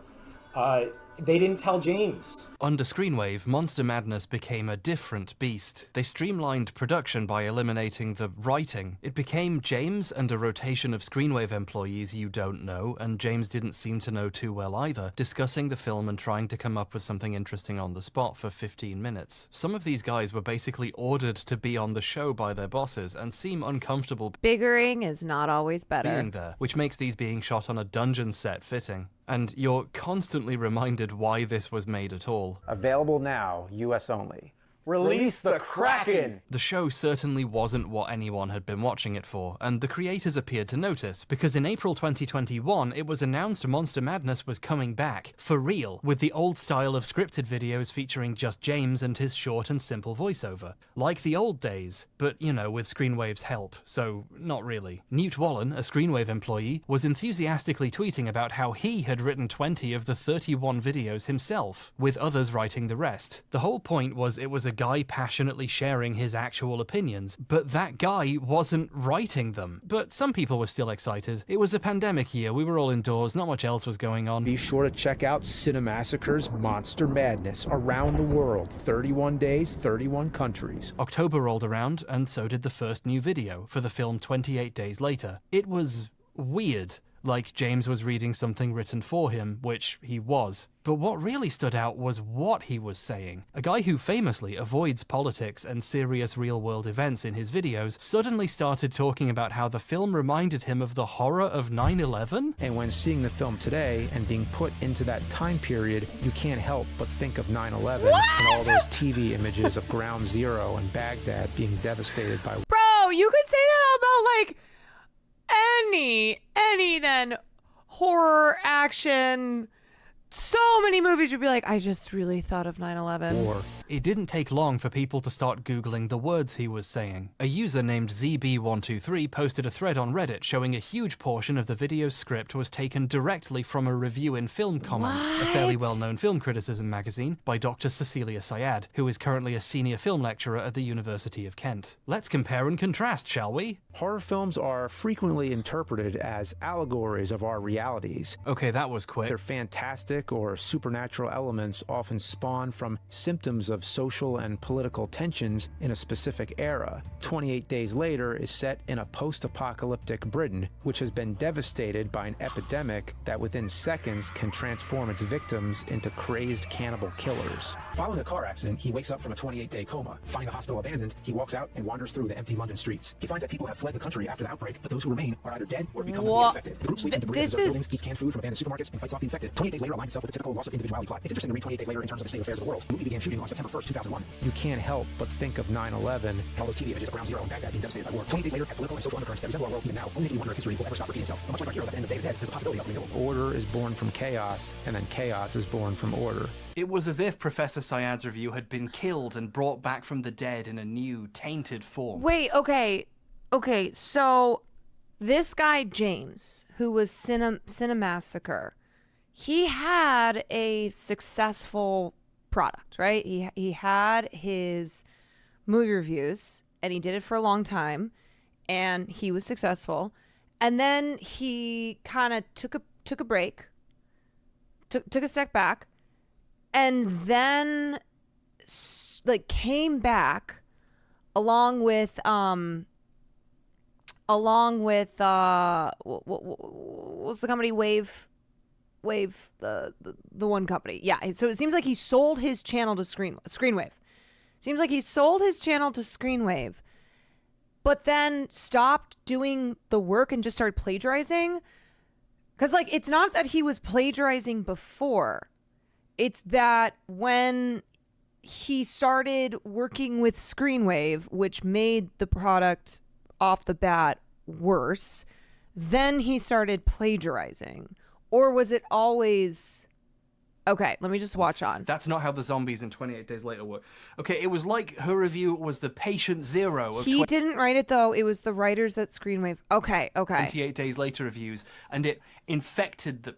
they didn't tell James. Under Screenwave, Monster Madness became a different beast. They streamlined production by eliminating the writing. It became James and a rotation of Screenwave employees you don't know, and James didn't seem to know too well either, discussing the film and trying to come up with something interesting on the spot for 15 minutes. Some of these guys were basically ordered to be on the show by their bosses and seem uncomfortable Biggering is not always better. being there, which makes these being shot on a dungeon set fitting. And you're constantly reminded why this was made at all. Available now, US only. Release the Kraken! The show certainly wasn't what anyone had been watching it for, and the creators appeared to notice, because in April 2021, it was announced Monster Madness was coming back, for real, with the old style of scripted videos featuring just James and his short and simple voiceover. Like the old days, but, you know, with Screenwave's help, so not really. Newt Wallen, a Screenwave employee, was enthusiastically tweeting about how he had written 20 of the 31 videos himself, with others writing the rest. The whole point was it was a guy passionately sharing his actual opinions, but that guy wasn't writing them. But some people were still excited. It was a pandemic year, we were all indoors, not much else was going on. Be sure to check out Cinemassacre's Monster Madness around the world. 31 days, 31 countries. October rolled around, and so did the first new video for the film 28 Days Later. It was weird. Like James was reading something written for him, which he was. But what really stood out was what he was saying. A guy who famously avoids politics and serious real-world events in his videos suddenly started talking about how the film reminded him of the horror of 9/11? And when seeing the film today and being put into that time period, you can't help but think of 9/11 and all those TV images of Ground Zero and Baghdad being devastated by... Bro, you could say that about, like, any then horror, action, so many movies would be like, I just really thought of 9/11. It didn't take long for people to start Googling the words he was saying. A user named ZB123 posted a thread on Reddit showing a huge portion of the video's script was taken directly from a review in Film Comment, a fairly well-known film criticism magazine, by Dr. Cecilia Syed, who is currently a senior film lecturer at the University of Kent. Let's compare and contrast, shall we? Horror films are frequently interpreted as allegories of our realities. Okay, that was quick. Their fantastic or supernatural elements often spawn from symptoms of social and political tensions in a specific era. 28 Days Later is set in a post-apocalyptic Britain, which has been devastated by an epidemic that within seconds can transform its victims into crazed cannibal killers. Following a car accident, he wakes up from a 28-day coma. Finding the hospital abandoned, he walks out and wanders through the empty London streets. He finds that people have fled the country after the outbreak, but those who remain are either dead or have become infected. The group sleeps in debris of buildings, eats canned food from abandoned supermarkets, and fights off the infected. 28 Days Later aligns itself with the typical loss of individuality plot. It's interesting to read 28 Days Later in terms of the state of affairs of the world. The movie began shooting on September 1st, 2001. You can't help but think of 9/11 and all those TV images of Ground Zero and Baghdad being devastated by war. 28 Days Later has political and social undercurrents that resemble our world even now. Only if you wonder if history will ever stop repeating itself. But much like our heroes at the end of the day, there's a possibility of renewal. Order is born from chaos, and then chaos is born from order. It was as if Professor Syed's review had been killed and brought back from the dead in a new, tainted form. Wait, okay, so this guy, James, who was Cinemassacre, he had a successful product, right? He had his movie reviews, and he did it for a long time, and he was successful. And then he kind of took a break, took a step back, and then like came back along with what's the company? Wave, the one company. Yeah. So it seems like he sold his channel to Screenwave. Seems like he sold his channel to Screenwave, but then stopped doing the work and just started plagiarizing. Because, like, it's not that he was plagiarizing before. It's that when he started working with Screenwave, which made the product off the bat worse, then he started plagiarizing. Or was it always... Okay, let me just watch on. That's not how the zombies in 28 Days Later work. Okay, it was like her review was the patient zero of... He didn't write it, though. It was the writers at Screenwave. Okay. 28 Days Later reviews, and it infected the...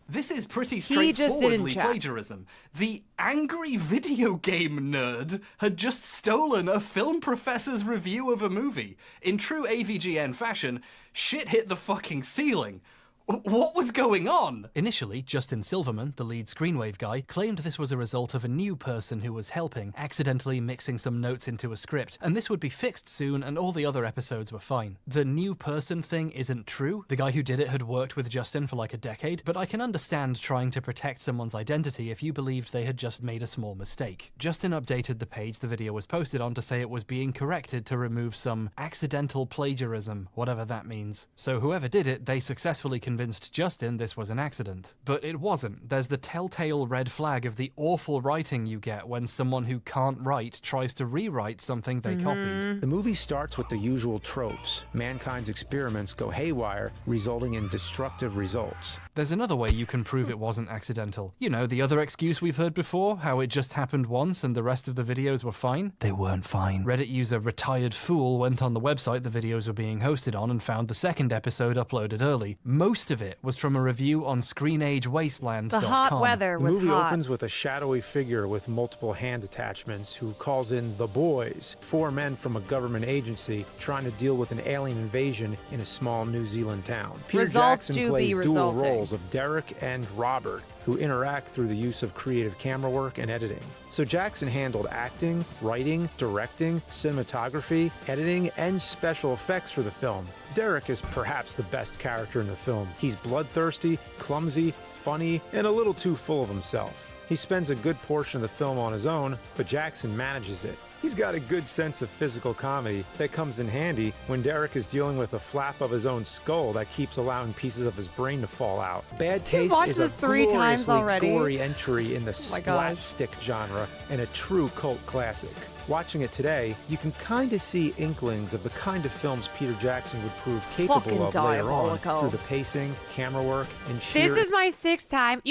This is pretty He just didn't straightforwardly check. plagiarism. The angry video game nerd had just stolen a film professor's review of a movie. In true AVGN fashion, shit hit the fucking ceiling. What was going on? Initially, Justin Silverman, the lead Screenwave guy, claimed this was a result of a new person who was helping, accidentally mixing some notes into a script, and this would be fixed soon and all the other episodes were fine. The new person thing isn't true. The guy who did it had worked with Justin for like a decade, but I can understand trying to protect someone's identity if you believed they had just made a small mistake. Justin updated the page the video was posted on to say it was being corrected to remove some accidental plagiarism, whatever that means. So whoever did it, they successfully convinced convinced Justin this was an accident. But it wasn't. There's the telltale red flag of the awful writing you get when someone who can't write tries to rewrite something they copied. The movie starts with the usual tropes. Mankind's experiments go haywire, resulting in destructive results. There's another way you can prove it wasn't accidental. You know, the other excuse we've heard before, how it just happened once and the rest of the videos were fine? They weren't fine. Reddit user Retired Fool went on the website the videos were being hosted on and found the second episode uploaded early. Most of it was from a review on ScreenAgeWasteland.com. The hot weather was The movie hot. opens with a shadowy figure with multiple hand attachments who calls in the boys, 4 men from a government agency trying to deal with an alien invasion in a small New Zealand town. Peter Results Jackson do plays be dual resulting. roles of Derek and Robert, who interact through the use of creative camera work and editing. So Jackson handled acting, writing, directing, cinematography, editing, and special effects for the film. Derek is perhaps the best character in the film. He's bloodthirsty, clumsy, funny, and a little too full of himself. He spends a good portion of the film on his own, but Jackson manages it. He's got a good sense of physical comedy that comes in handy when Derek is dealing with a flap of his own skull that keeps allowing pieces of his brain to fall out. Bad Taste watched is this a 3 times gloriously already. gory entry in the my splat gosh. stick genre and a true cult classic. Watching it today, you can kind of see inklings of the kind of films Peter Jackson would prove capable Fucking of later on diabolical. through the pacing, camera work, and sheer This is my 6th time.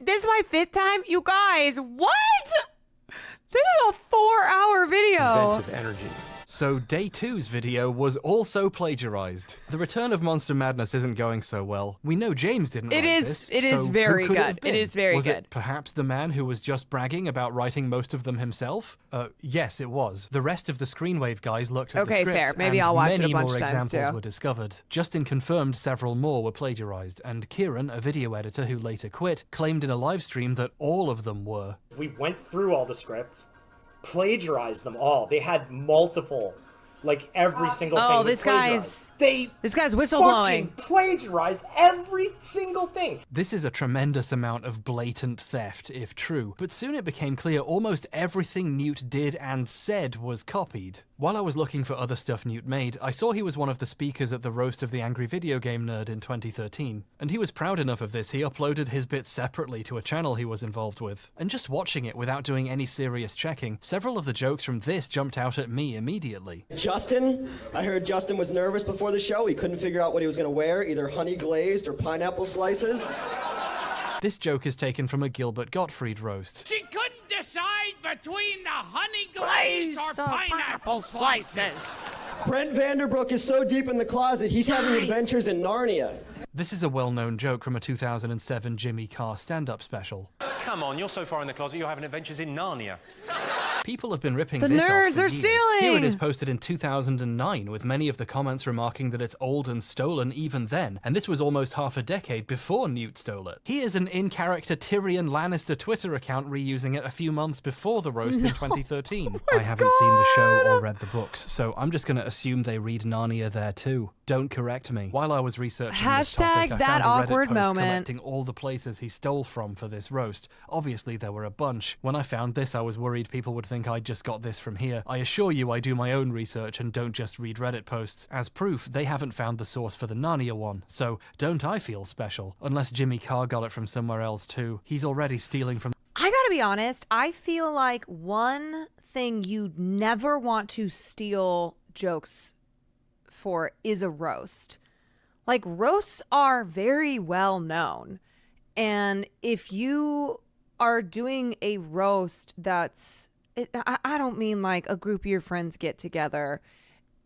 This is my 5th time? You guys, what? This is a 4-hour video. inventive energy. So Day 2's video was also plagiarized. The Return of Monster Madness isn't going so well. We know James didn't It write is- this. it is so who very could it good. have It been? is very was good. it perhaps the man who was just bragging about writing most of them himself? Yes, it was. The rest of the Screenwave guys looked at Okay, the scripts fair. Maybe and I'll watch it a many bunch more of times, examples too. were discovered. Justin confirmed several more were plagiarized, and Kieran, a video editor who later quit, claimed in a live stream that all of them were. We went through all the scripts, plagiarized them all. They had multiple, like every single thing. Oh, was this guy's plagiarized. this guy's They whistleblowing. fucking plagiarized every single thing. This is a tremendous amount of blatant theft, if true, but soon it became clear almost everything Newt did and said was copied. While I was looking for other stuff Newt made, I saw he was one of the speakers at the Roast of the Angry Video Game Nerd in 2013, and he was proud enough of this he uploaded his bits separately to a channel he was involved with. And just watching it without doing any serious checking, several of the jokes from this jumped out at me immediately. Justin, I heard Justin was nervous before the show. He couldn't figure out what he was going to wear, either honey glazed or pineapple slices. This joke is taken from a Gilbert Gottfried roast. She couldn't decide between the honey glaze or pineapple slices. Brent Vanderbrook is so deep in the closet, he's having adventures in Narnia. This is a well-known joke from a 2007 Jimmy Carr stand-up special. Come on, you're so far in the closet, you're having adventures in Narnia. People have been ripping The this off nerds for are years. stealing! Here it is posted in 2009, with many of the comments remarking that it's old and stolen even then, and this was almost half a decade before Newt stole it. Here's an in-character Tyrion Lannister Twitter account reusing it a few months before the roast in 2013. I haven't seen the show or read the books, so I'm just going to assume they read Narnia there too. Don't correct me. While I was researching this topic, I that found a Reddit awkward post moment. collecting all the places he stole from for this roast. Obviously, there were a bunch. When I found this, I was worried people would think I'd just got this from here. I assure you I do my own research and don't just read Reddit posts. As proof, they haven't found the source for the Narnia one, so don't I feel special? Unless Jimmy Carr got it from somewhere else too. He's already stealing from... I gotta be honest, I feel like one thing you'd never want to steal jokes for is a roast. Like, roasts are very well known. And if you are doing a roast that's... I don't mean like a group of your friends get together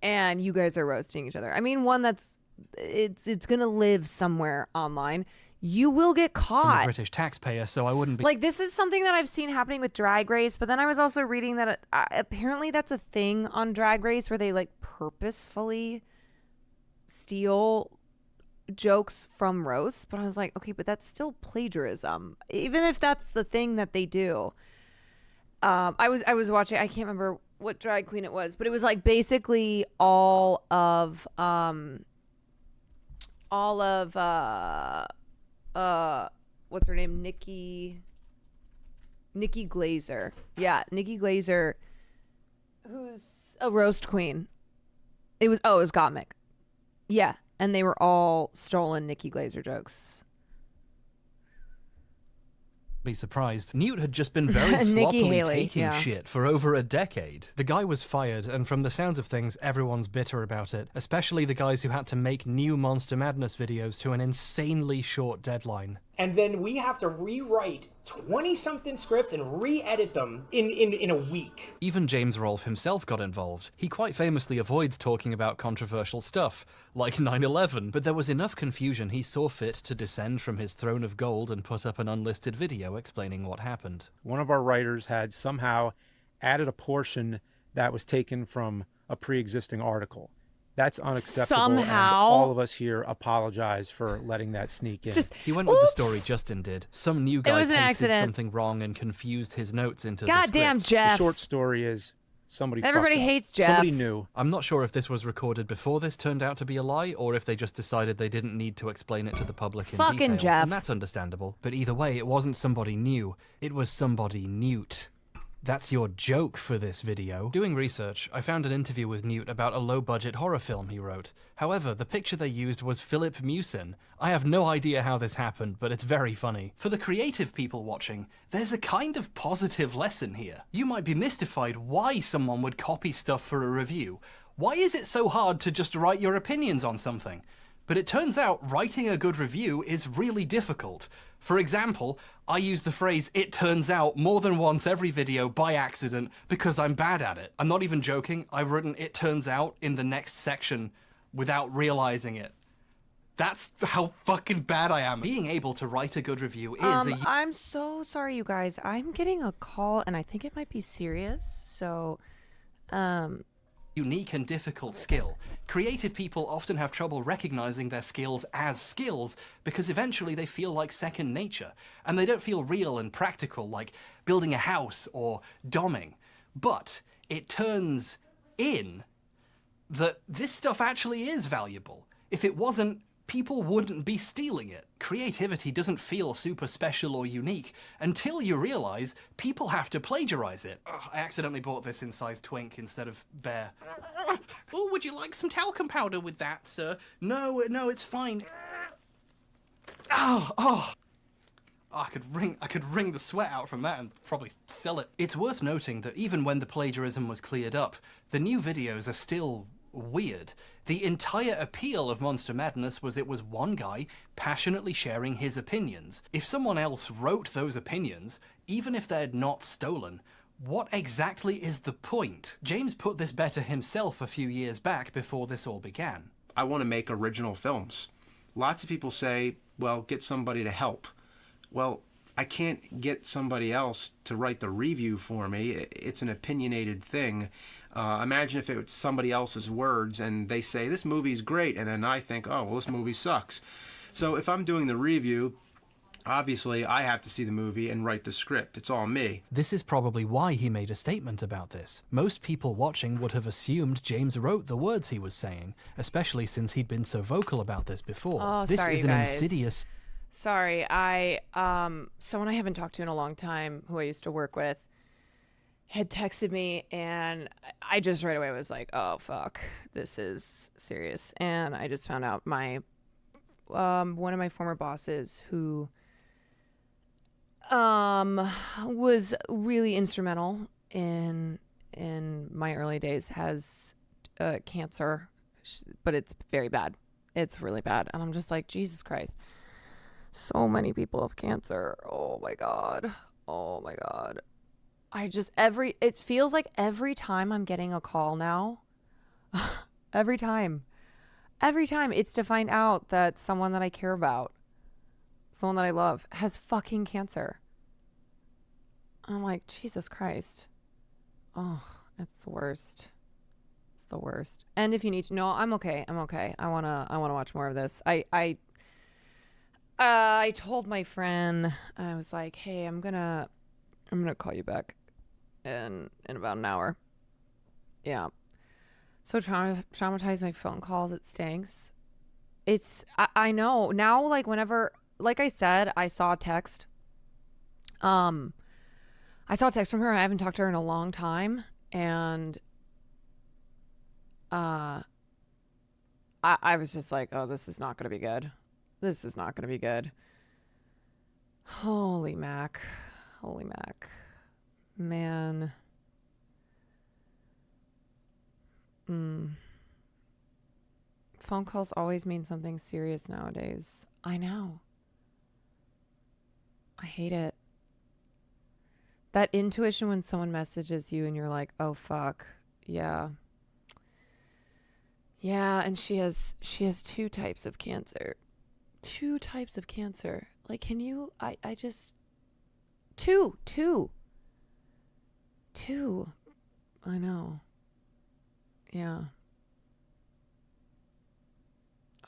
and you guys are roasting each other. I mean one that's... It's gonna live somewhere online. You will get I'm a caught. British taxpayer, so I wouldn't be... Like, this is something that I've seen happening with Drag Race, but then I was also reading that apparently that's a thing on Drag Race where they, like, purposefully steal jokes from roasts. But I was like, okay, but that's still plagiarism, even if that's the thing that they do. I was watching, I can't remember what drag queen it was, but it was, like, basically all of what's her name? Nikki Glazer. Yeah, Nikki Glazer, who's a roast queen. It was Gottmik. Yeah. and they were all stolen Nikki Glaser jokes. Be surprised. Newt had just been very Nikki sloppily Haley, taking yeah. shit for over a decade. The guy was fired, and from the sounds of things, everyone's bitter about it, especially the guys who had to make new Monster Madness videos to an insanely short deadline. And then we have to rewrite 20-something scripts and re-edit them in a week. Even James Rolfe himself got involved. He quite famously avoids talking about controversial stuff, like 9/11, but there was enough confusion he saw fit to descend from his throne of gold and put up an unlisted video explaining what happened. One of our writers had somehow added a portion that was taken from a pre-existing article. That's unacceptable. Somehow. And all of us here apologize for letting that sneak in. He went with the story Justin did. Some new guy was an pasted accident. something wrong and confused his notes into the Goddamn script. Jeff. The short story is somebody Everybody fucked up. hates Jeff. Somebody knew. I'm not sure if this was recorded before this turned out to be a lie, or if they just decided they didn't need to explain it to the public in Fucking detail. Jeff. And that's understandable. But either way, it wasn't somebody new. It was somebody Newt. That's your joke for this video. Doing research, I found an interview with Newt about a low-budget horror film he wrote. However, the picture they used was Philip Mewson. I have no idea how this happened, but it's very funny. For the creative people watching, there's a kind of positive lesson here. You might be mystified why someone would copy stuff for a review. Why is it so hard to just write your opinions on something? But it turns out writing a good review is really difficult. For example, I use the phrase "it turns out" more than once every video by accident because I'm bad at it. I'm not even joking, I've written "it turns out" in the next section without realizing it. That's how fucking bad I am. Being able to write a good review is I'm so sorry, you guys. I'm getting a call, and I think it might be serious, so... unique and difficult skill. Creative people often have trouble recognizing their skills as skills because eventually they feel like second nature, and they don't feel real and practical like building a house or doming. But it turns in that this stuff actually is valuable. If it wasn't, people wouldn't be stealing it. Creativity doesn't feel super special or unique until you realize people have to plagiarize it. Ugh, I accidentally bought this in size twink instead of bear. Oh, would you like some talcum powder with that, sir? No, it's fine. Oh. I could wring the sweat out from that and probably sell it. It's worth noting that even when the plagiarism was cleared up, the new videos are still weird. The entire appeal of Monster Madness was it was one guy passionately sharing his opinions. If someone else wrote those opinions, even if they're not stolen, what exactly is the point? James put this better himself a few years back before this all began. I want to make original films. Lots of people say, well, get somebody to help. Well, I can't get somebody else to write the review for me. It's an opinionated thing. Imagine if it was somebody else's words and they say, this movie's great, and then I think, oh, well, this movie sucks. So if I'm doing the review, obviously I have to see the movie and write the script. It's all me. This is probably why he made a statement about this. Most people watching would have assumed James wrote the words he was saying, especially since he'd been so vocal about this before. Oh, this sorry, is an guys. insidious... Sorry, someone I haven't talked to in a long time, who I used to work with, had texted me, and I just right away was like, oh, fuck, this is serious. And I just found out one of my former bosses who was really instrumental in my early days has cancer, but it's very bad. It's really bad. And I'm just like, Jesus Christ. So many people have cancer. Oh my God. It feels like every time I'm getting a call now, every time it's to find out that someone that I care about, someone that I love, has fucking cancer. I'm like, Jesus Christ. Oh, it's the worst. It's the worst. And if you need to know, I'm okay. I wanna watch more of this. I told my friend, I was like, hey, I'm gonna call you back in about an hour. Yeah. So traumatized my phone calls, it stinks. I know now, like whenever, like I said, I saw a text. I saw a text from her. I haven't talked to her in a long time. And I was just like, oh, this is not going to be good. This is not going to be good. Holy Mac. Holy Mac. Man. Phone calls always mean something serious nowadays. I know. I hate it. That intuition when someone messages you and you're like, oh, fuck. Yeah. Yeah, and she has 2 types of cancer. 2 types of cancer. Like, can you, I just, 2. I know. Yeah.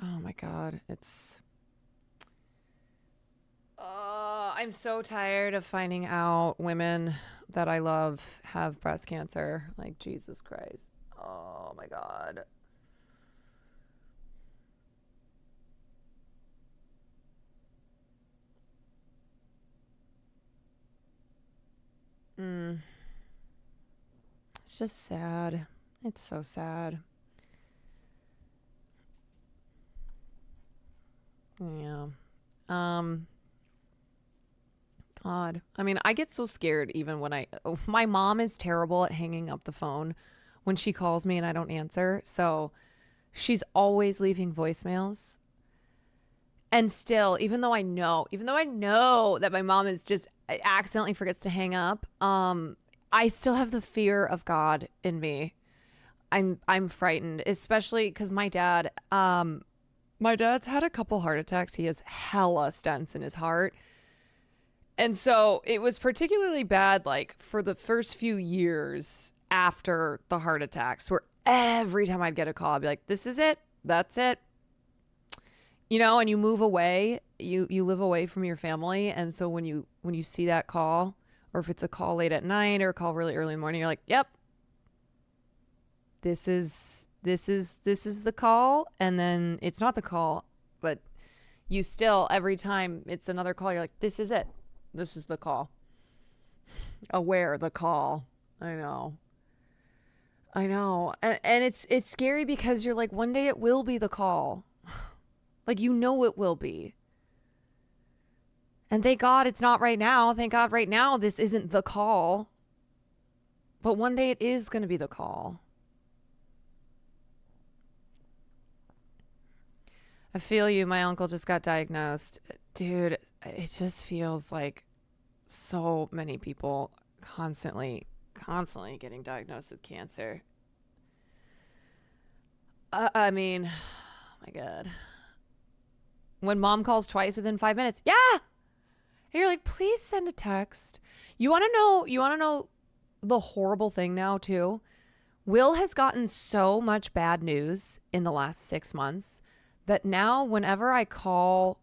Oh my God. I'm so tired of finding out women that I love have breast cancer. Like, Jesus Christ. Oh my God. It's just sad. It's so sad. Yeah. God. I mean, I get so scared even when my mom is terrible at hanging up the phone when she calls me and I don't answer. So she's always leaving voicemails. And still, even though I know that my mom is just accidentally forgets to hang up, I still have the fear of God in me. I'm frightened, especially because my dad's had a couple heart attacks. He has hella stents in his heart. And so it was particularly bad, like, for the first few years after the heart attacks, where every time I'd get a call, I'd be like, this is it. That's it. You know, and you move away, you live away from your family. And so when you see that call, or if it's a call late at night or a call really early in the morning, you're like, yep, this is the call. And then it's not the call, but you still, every time it's another call, you're like, this is it. This is the call. Aware the call. I know. And it's scary because you're like, one day it will be the call. Like, you know it will be. And thank God it's not right now. Thank God right now this isn't the call. But one day it is going to be the call. I feel you. My uncle just got diagnosed. Dude, it just feels like so many people constantly getting diagnosed with cancer. I mean, oh my God. When mom calls twice within 5 minutes, yeah. And you're like, please send a text. You want to know the horrible thing now too? Will has gotten so much bad news in the last 6 months that now whenever I call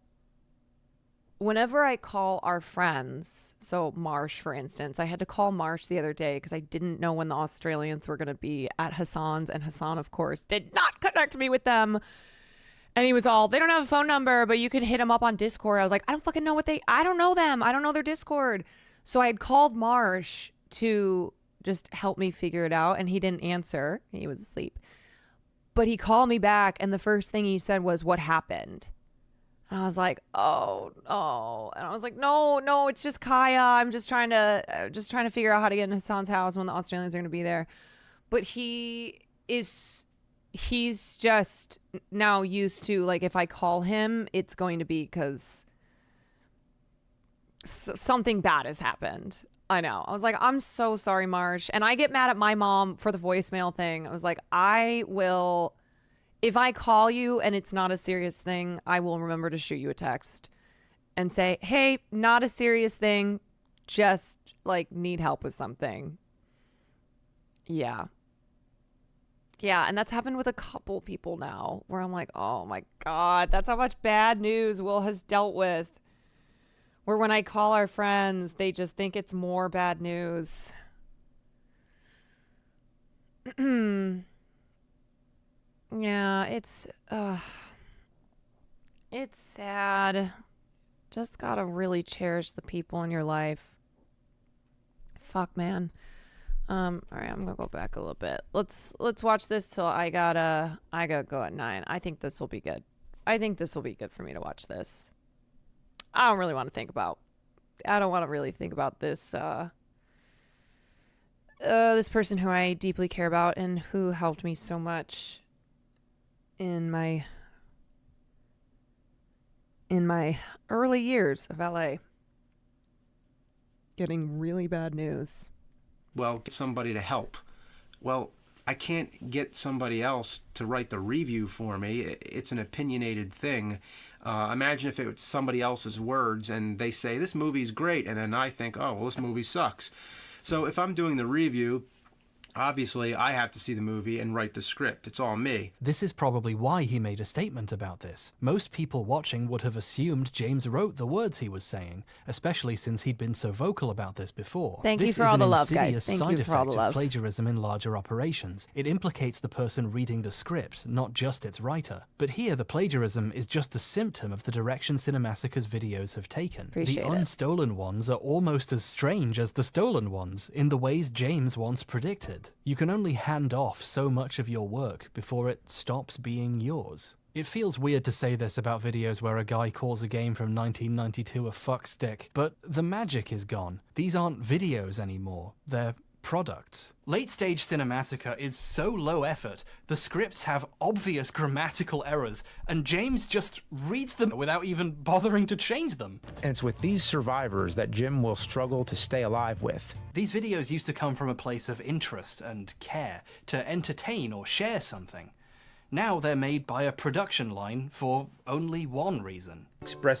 our friends, so Marsh, for instance, I had to call Marsh the other day because I didn't know when the Australians were going to be at Hassan's, and Hassan, of course, did not connect me with them. And he was all, they don't have a phone number, but you can hit them up on Discord. I was like, I don't fucking know I don't know them. I don't know their Discord. So I had called Marsh to just help me figure it out, and he didn't answer. He was asleep. But he called me back, and the first thing he said was, what happened? And I was like, oh, no. And I was like, no, it's just Kaya. I'm just trying to figure out how to get in Hassan's house when the Australians are going to be there. But he's just now used to, like, if I call him, it's going to be because something bad has happened. I know. I was like, I'm so sorry, Marsh. And I get mad at my mom for the voicemail thing. I was like, if I call you and it's not a serious thing, I will remember to shoot you a text and say, hey, not a serious thing. Just, like, need help with something. Yeah. Yeah, and that's happened with a couple people now where I'm like, oh my God, that's how much bad news Will has dealt with. Where when I call our friends, they just think it's more bad news. Yeah, it's sad. Just gotta really cherish the people in your life. Fuck, man. All right, I'm gonna go back a little bit. Let's watch this till I gotta go at 9. I think this will be good. I think this will be good for me to watch this. I don't really want to think about. I don't want to really think about this. This person who I deeply care about and who helped me so much in my early years of LA. Getting really bad news. Well, get somebody to help. Well, I can't get somebody else to write the review for me. It's an opinionated thing. Imagine if it was somebody else's words and they say, this movie's great, and then I think, oh, well, this movie sucks. So if I'm doing the review, obviously I have to see the movie and write the script. It's all me. This is probably why he made a statement about this. Most people watching would have assumed James wrote the words he was saying, especially since he'd been so vocal about this before. Thank you for all the love, guys. This is an insidious side effect of plagiarism in larger operations. It implicates the person reading the script, not just its writer. But here, the plagiarism is just a symptom of the direction Cinemassacre's videos have taken. The unstolen ones are almost as strange as the stolen ones, in the ways James once predicted. You can only hand off so much of your work before it stops being yours. It feels weird to say this about videos where a guy calls a game from 1992 a fuckstick, but the magic is gone. These aren't videos anymore, they're products. Late-stage Cinemassacre is so low effort, the scripts have obvious grammatical errors, and James just reads them without even bothering to change them. And it's with these survivors that Jim will struggle to stay alive with. These videos used to come from a place of interest and care, to entertain or share something. Now they're made by a production line for only one reason.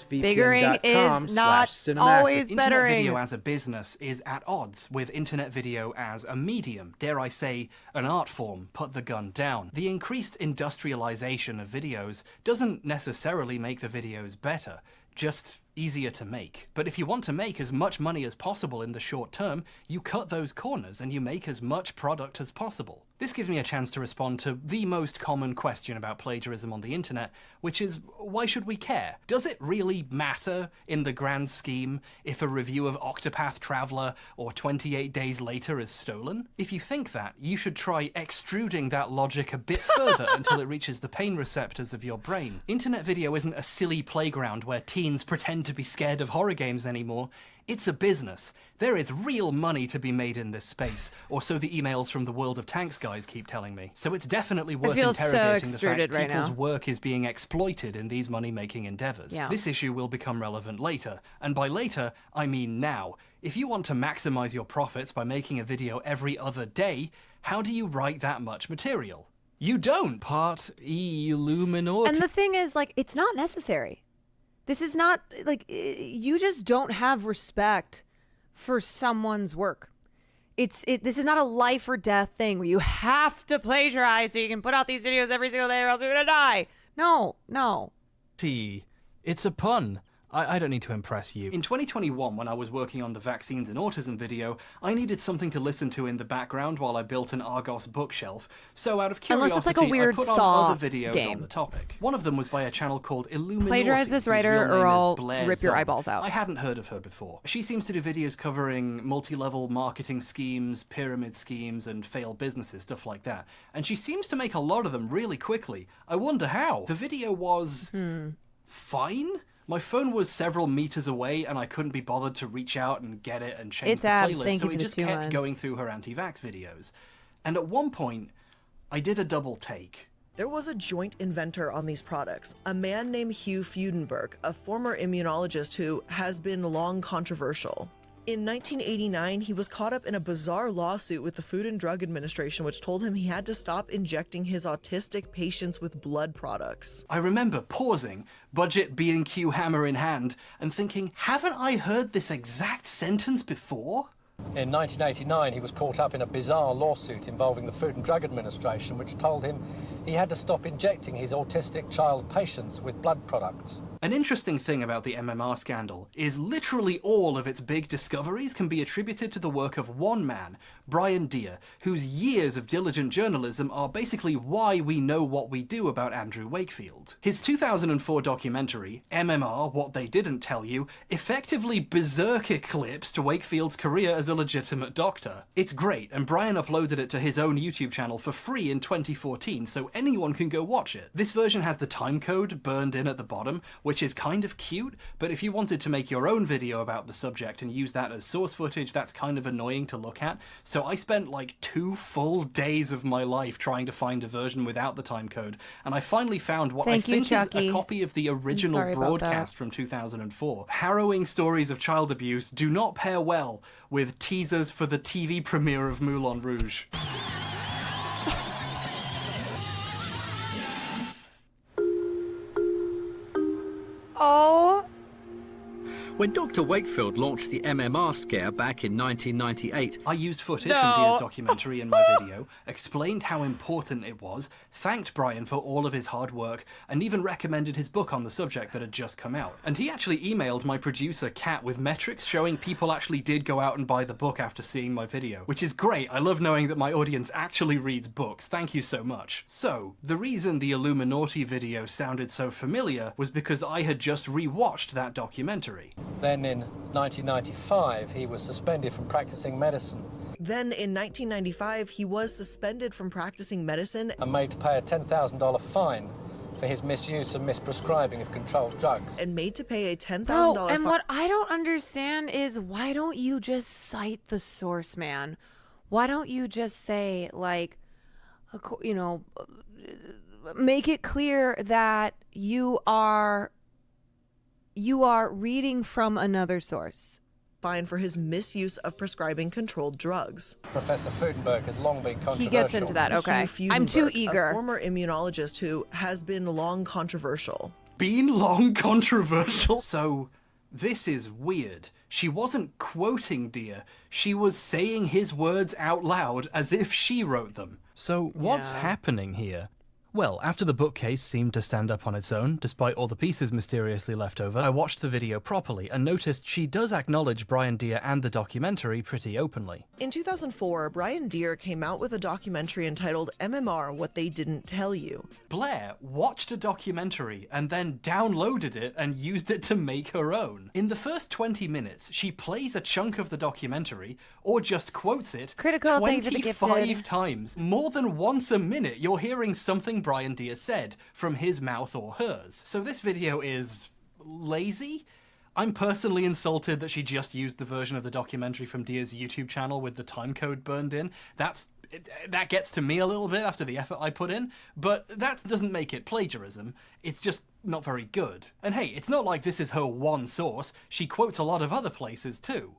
Biggering is not always Internet bettering. video as a business is at odds with internet video as a medium, dare I say, an art form. Put the gun down. The increased industrialization of videos doesn't necessarily make the videos better, just easier to make. But if you want to make as much money as possible in the short term, you cut those corners and you make as much product as possible. This gives me a chance to respond to the most common question about plagiarism on the internet, which is, why should we care? Does it really matter in the grand scheme if a review of Octopath Traveler or 28 Days Later is stolen? If you think that, you should try extruding that logic a bit further until it reaches the pain receptors of your brain. Internet video isn't a silly playground where teens pretend to be scared of horror games anymore. It's a business. There is real money to be made in this space, or so the emails from the World of Tanks guys keep telling me. So it's definitely worth interrogating the fact people's work is being exploited in these money-making endeavors. Yeah. This issue will become relevant later, and by later, I mean now. If you want to maximize your profits by making a video every other day, how do you write that much material? You don't! Part Illuminati. And the thing is, like, it's not necessary. This is not, like, you just don't have respect for someone's work. This is not a life or death thing where you have to plagiarize so you can put out these videos every single day or else you're gonna die. No. It's a pun. I don't need to impress you. In 2021, when I was working on the vaccines and autism video, I needed something to listen to in the background while I built an Argos bookshelf. So out of curiosity, Unless it's like a weird I put Saw on other videos game. on the topic. One of them was by a channel called Illuminati. Plagiarize this writer whose real or name is I'll Blair rip your Zung. eyeballs out. I hadn't heard of her before. She seems to do videos covering multi-level marketing schemes, pyramid schemes, and failed businesses, stuff like that. And she seems to make a lot of them really quickly. I wonder how. The video was fine. My phone was several meters away and I couldn't be bothered to reach out and get it and change It's the abs, playlist, thank so you it for the just 2 kept months. going through her anti-vax videos. And at one point, I did a double take. There was a joint inventor on these products, a man named Hugh Freudenberg, a former immunologist who has been long controversial. In 1989, he was caught up in a bizarre lawsuit with the Food and Drug Administration, which told him he had to stop injecting his autistic patients with blood products. I remember pausing, budget B&Q hammer in hand, and thinking, haven't I heard this exact sentence before? In 1989, he was caught up in a bizarre lawsuit involving the Food and Drug Administration, which told him he had to stop injecting his autistic child patients with blood products. An interesting thing about the MMR scandal is literally all of its big discoveries can be attributed to the work of one man, Brian Deere, whose years of diligent journalism are basically why we know what we do about Andrew Wakefield. His 2004 documentary, MMR, What They Didn't Tell You, effectively berserk eclipsed Wakefield's career as a legitimate doctor. It's great, and Brian uploaded it to his own YouTube channel for free in 2014, so anyone can go watch it. This version has the timecode burned in at the bottom, which is kind of cute, but if you wanted to make your own video about the subject and use that as source footage, that's kind of annoying to look at. So I spent like 2 full days of my life trying to find a version without the timecode, and I finally found what I think is a copy of the original broadcast from 2004. Harrowing stories of child abuse do not pair well with teasers for the TV premiere of Moulin Rouge. Oh. When Dr. Wakefield launched the MMR scare back in 1998, I used footage from Deere's documentary in my video, explained how important it was, thanked Brian for all of his hard work, and even recommended his book on the subject that had just come out. And he actually emailed my producer, Kat, with metrics showing people actually did go out and buy the book after seeing my video, which is great. I love knowing that my audience actually reads books. Thank you so much. So, the reason the Illuminati video sounded so familiar was because I had just rewatched that documentary. Then in 1995, he was suspended from practicing medicine. Then in 1995, he was suspended from practicing medicine and made to pay a $10,000 fine for his misuse and misprescribing of controlled drugs. And made to pay a $10,000 fine. And what I don't understand is, why don't you just cite the source, man? Why don't you just say, like, you know, make it clear that you are reading from another source. Fine for his misuse of prescribing controlled drugs. Professor Freudenberg has long been controversial. He gets into that, okay. I'm too eager. A former immunologist who has been long controversial. So, this is weird. She wasn't quoting Deere. She was saying his words out loud as if she wrote them. So, what's happening here? Well, after the bookcase seemed to stand up on its own, despite all the pieces mysteriously left over, I watched the video properly and noticed she does acknowledge Brian Deere and the documentary pretty openly. In 2004, Brian Deere came out with a documentary entitled MMR, What They Didn't Tell You. Blair watched a documentary and then downloaded it and used it to make her own. In the first 20 minutes, she plays a chunk of the documentary, or just quotes it, 25 times. More than once a minute, you're hearing something Brian Deere said from his mouth or hers. So this video is lazy? I'm personally insulted that she just used the version of the documentary from Deere's YouTube channel with the timecode burned in. That gets to me a little bit after the effort I put in, but that doesn't make it plagiarism. It's just not very good. And hey, it's not like this is her one source. She quotes a lot of other places too.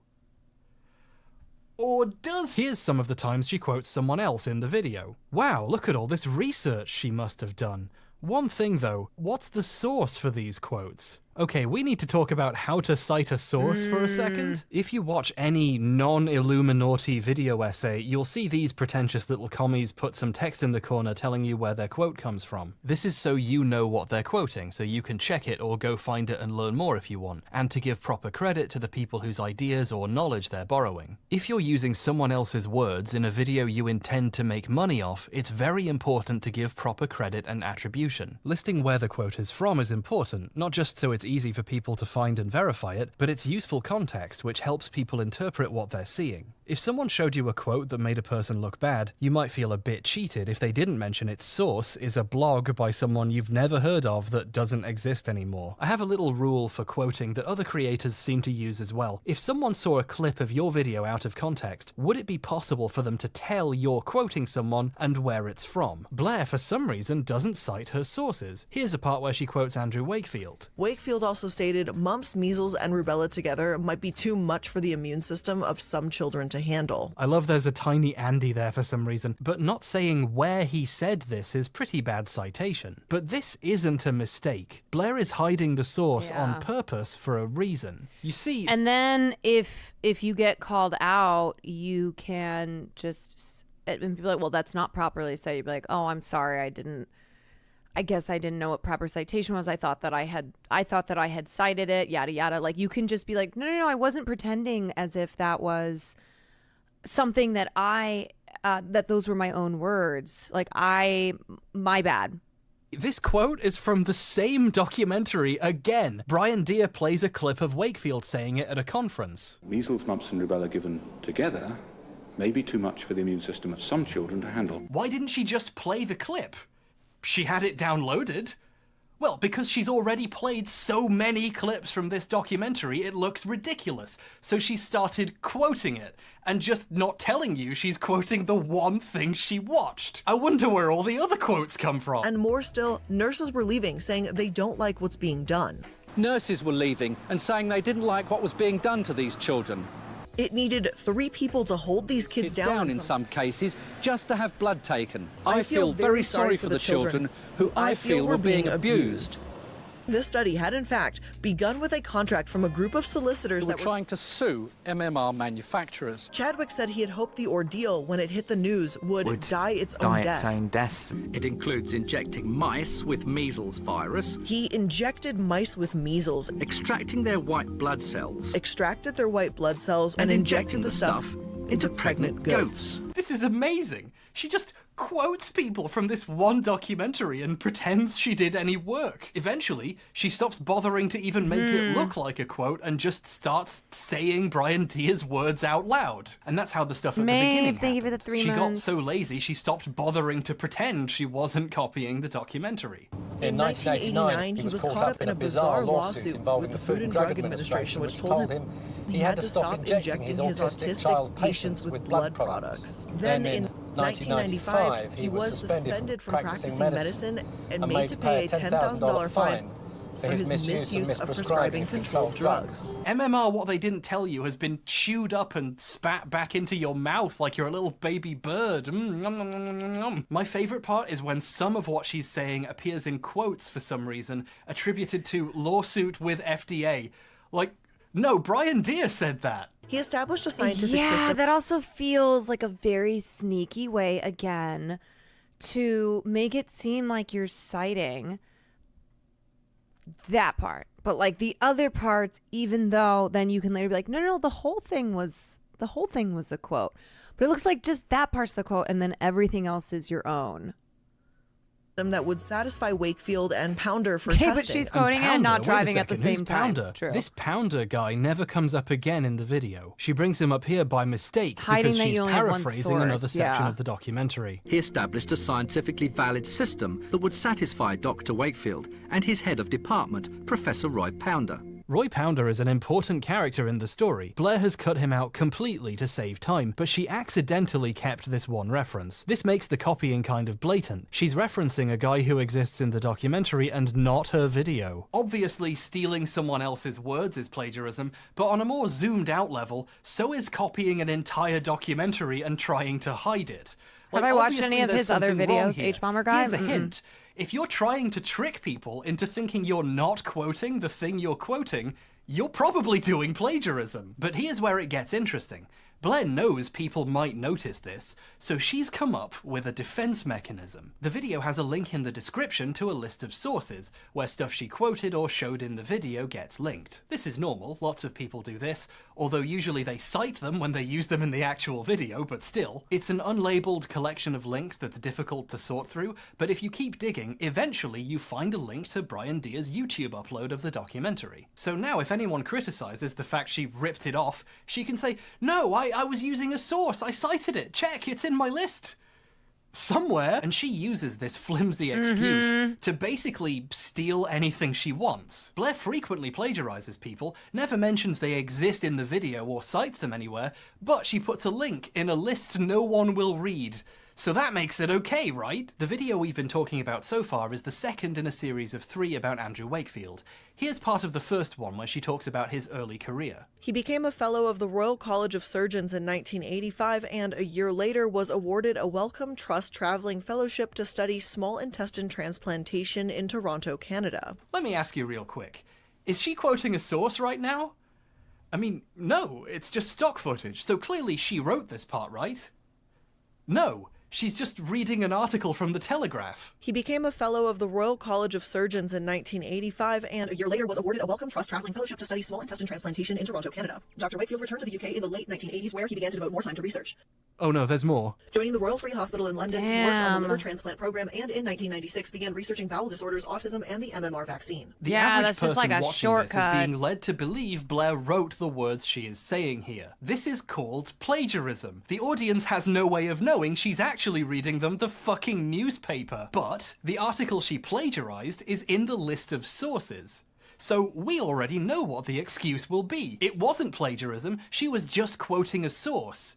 Or does? Here's some of the times she quotes someone else in the video. Wow, look at all this research she must have done. One thing though, what's the source for these quotes? Okay, we need to talk about how to cite a source for a second. If you watch any non-Illuminati video essay, you'll see these pretentious little commies put some text in the corner telling you where their quote comes from. This is so you know what they're quoting, so you can check it or go find it and learn more if you want, and to give proper credit to the people whose ideas or knowledge they're borrowing. If you're using someone else's words in a video you intend to make money off, it's very important to give proper credit and attribution. Listing where the quote is from is important, not just so it's easy for people to find and verify it, but it's useful context which helps people interpret what they're seeing. If someone showed you a quote that made a person look bad, you might feel a bit cheated if they didn't mention its source is a blog by someone you've never heard of that doesn't exist anymore. I have a little rule for quoting that other creators seem to use as well. If someone saw a clip of your video out of context, would it be possible for them to tell you're quoting someone and where it's from? Blair, for some reason, doesn't cite her sources. Here's a part where she quotes Andrew Wakefield. Wakefield also stated, mumps, measles, and rubella together might be too much for the immune system of some children to handle. I love there's a tiny Andy there for some reason, but not saying where he said this is pretty bad citation. But this isn't a mistake. Blair is hiding the source on purpose for a reason. You see... And then if you get called out, you can just... And be like, well, that's not properly said. You'd be like, oh, I'm sorry, I didn't I guess I didn't know what proper citation was. I thought that I had cited it, yada yada. Like, you can just be like, no, I wasn't pretending as if that was something that that those were my own words. Like, my bad. This quote is from the same documentary again. Brian Deere plays a clip of Wakefield saying it at a conference. Measles, mumps and rubella given together may be too much for the immune system of some children to handle. Why didn't she just play the clip? She had it downloaded. Well, because she's already played so many clips from this documentary, it looks ridiculous. So she started quoting it, and just not telling you she's quoting the one thing she watched. I wonder where all the other quotes come from. And more still, nurses were leaving, saying they don't like what's being done. Nurses were leaving and saying they didn't like what was being done to these children. It needed 3 people to hold these kids down in some cases, just to have blood taken. I feel very sorry for the children who I feel were being abused. This study had, in fact, begun with a contract from a group of solicitors that were trying to sue MMR manufacturers. Chadwick said he had hoped the ordeal, when it hit the news, would die its own death. It includes injecting mice with measles virus. He injected mice with measles, extracting their white blood cells, extracted their white blood cells, and injected the stuff into pregnant goats. This is amazing. She just quotes people from this one documentary and pretends she did any work. Eventually, she stops bothering to even make it look like a quote and just starts saying Brian Deere's words out loud. And that's how the stuff at the beginning thank you for the 3 She got months. so lazy she stopped bothering to pretend she wasn't copying the documentary. In 1989, he was caught up in a bizarre lawsuit involving the Food and Drug Administration, which told him he had to stop injecting his autistic child patients with blood products. Then in 1995, he was suspended from practicing medicine and made to pay a $10,000 fine for his misuse of prescribing controlled drugs. MMR, what they didn't tell you, has been chewed up and spat back into your mouth like you're a little baby bird. My favourite part is when some of what she's saying appears in quotes for some reason, attributed to lawsuit with FDA. Like, no, Brian Deere said that. He established a scientific system. Yeah, that also feels like a very sneaky way, again, to make it seem like you're citing that part. But like the other parts, even though then you can later be like, no, the whole thing was a quote. But it looks like just that part's the quote and then everything else is your own. That would satisfy Wakefield and Pounder for Okay, testing. but she's quoting it and not driving at the same time. True. This Pounder guy never comes up again in the video. She brings him up here by mistake Hiding because that she's you only have one paraphrasing another source, section yeah. of the documentary. He established a scientifically valid system that would satisfy Dr. Wakefield and his head of department, Professor Roy Pounder. Roy Pounder is an important character in the story. Blair has cut him out completely to save time, but she accidentally kept this one reference. This makes the copying kind of blatant. She's referencing a guy who exists in the documentary and not her video. Obviously, stealing someone else's words is plagiarism, but on a more zoomed out level, so is copying an entire documentary and trying to hide it. Have I watched any obviously of there's his other something wrong videos, here. hbomberguy? Here's a hint. If you're trying to trick people into thinking you're not quoting the thing you're quoting, you're probably doing plagiarism. But here's where it gets interesting. Blair knows people might notice this, so she's come up with a defense mechanism. The video has a link in the description to a list of sources, where stuff she quoted or showed in the video gets linked. This is normal, lots of people do this, although usually they cite them when they use them in the actual video, but still. It's an unlabeled collection of links that's difficult to sort through, but if you keep digging, eventually you find a link to Brian Deere's YouTube upload of the documentary. So now if anyone criticizes the fact she ripped it off, she can say, no, I was using a source, I cited it, check, it's in my list somewhere. And she uses this flimsy excuse to basically steal anything she wants. Blair frequently plagiarizes people, never mentions they exist in the video or cites them anywhere, but she puts a link in a list no one will read. So that makes it okay, right? The video we've been talking about so far is the second in a series of 3 about Andrew Wakefield. Here's part of the first one where she talks about his early career. He became a fellow of the Royal College of Surgeons in 1985 and a year later was awarded a Wellcome Trust traveling fellowship to study small intestine transplantation in Toronto, Canada. Let me ask you real quick. Is she quoting a source right now? I mean, no, it's just stock footage, so clearly she wrote this part, right? No. She's just reading an article from the Telegraph. He became a fellow of the Royal College of Surgeons in 1985 and a year later was awarded a Wellcome Trust traveling fellowship to study small intestine transplantation in Toronto, Canada. Dr. Wakefield returned to the UK in the late 1980s where he began to devote more time to research. Oh no, there's more. Joining the Royal Free Hospital in London, he worked on the liver transplant program and in 1996 began researching bowel disorders, autism, and the MMR vaccine. The average person watching this is being led to believe Blair wrote the words she is saying here. This is called plagiarism. The audience has no way of knowing she's actually reading them the fucking newspaper. But the article she plagiarized is in the list of sources. So we already know what the excuse will be. It wasn't plagiarism, she was just quoting a source.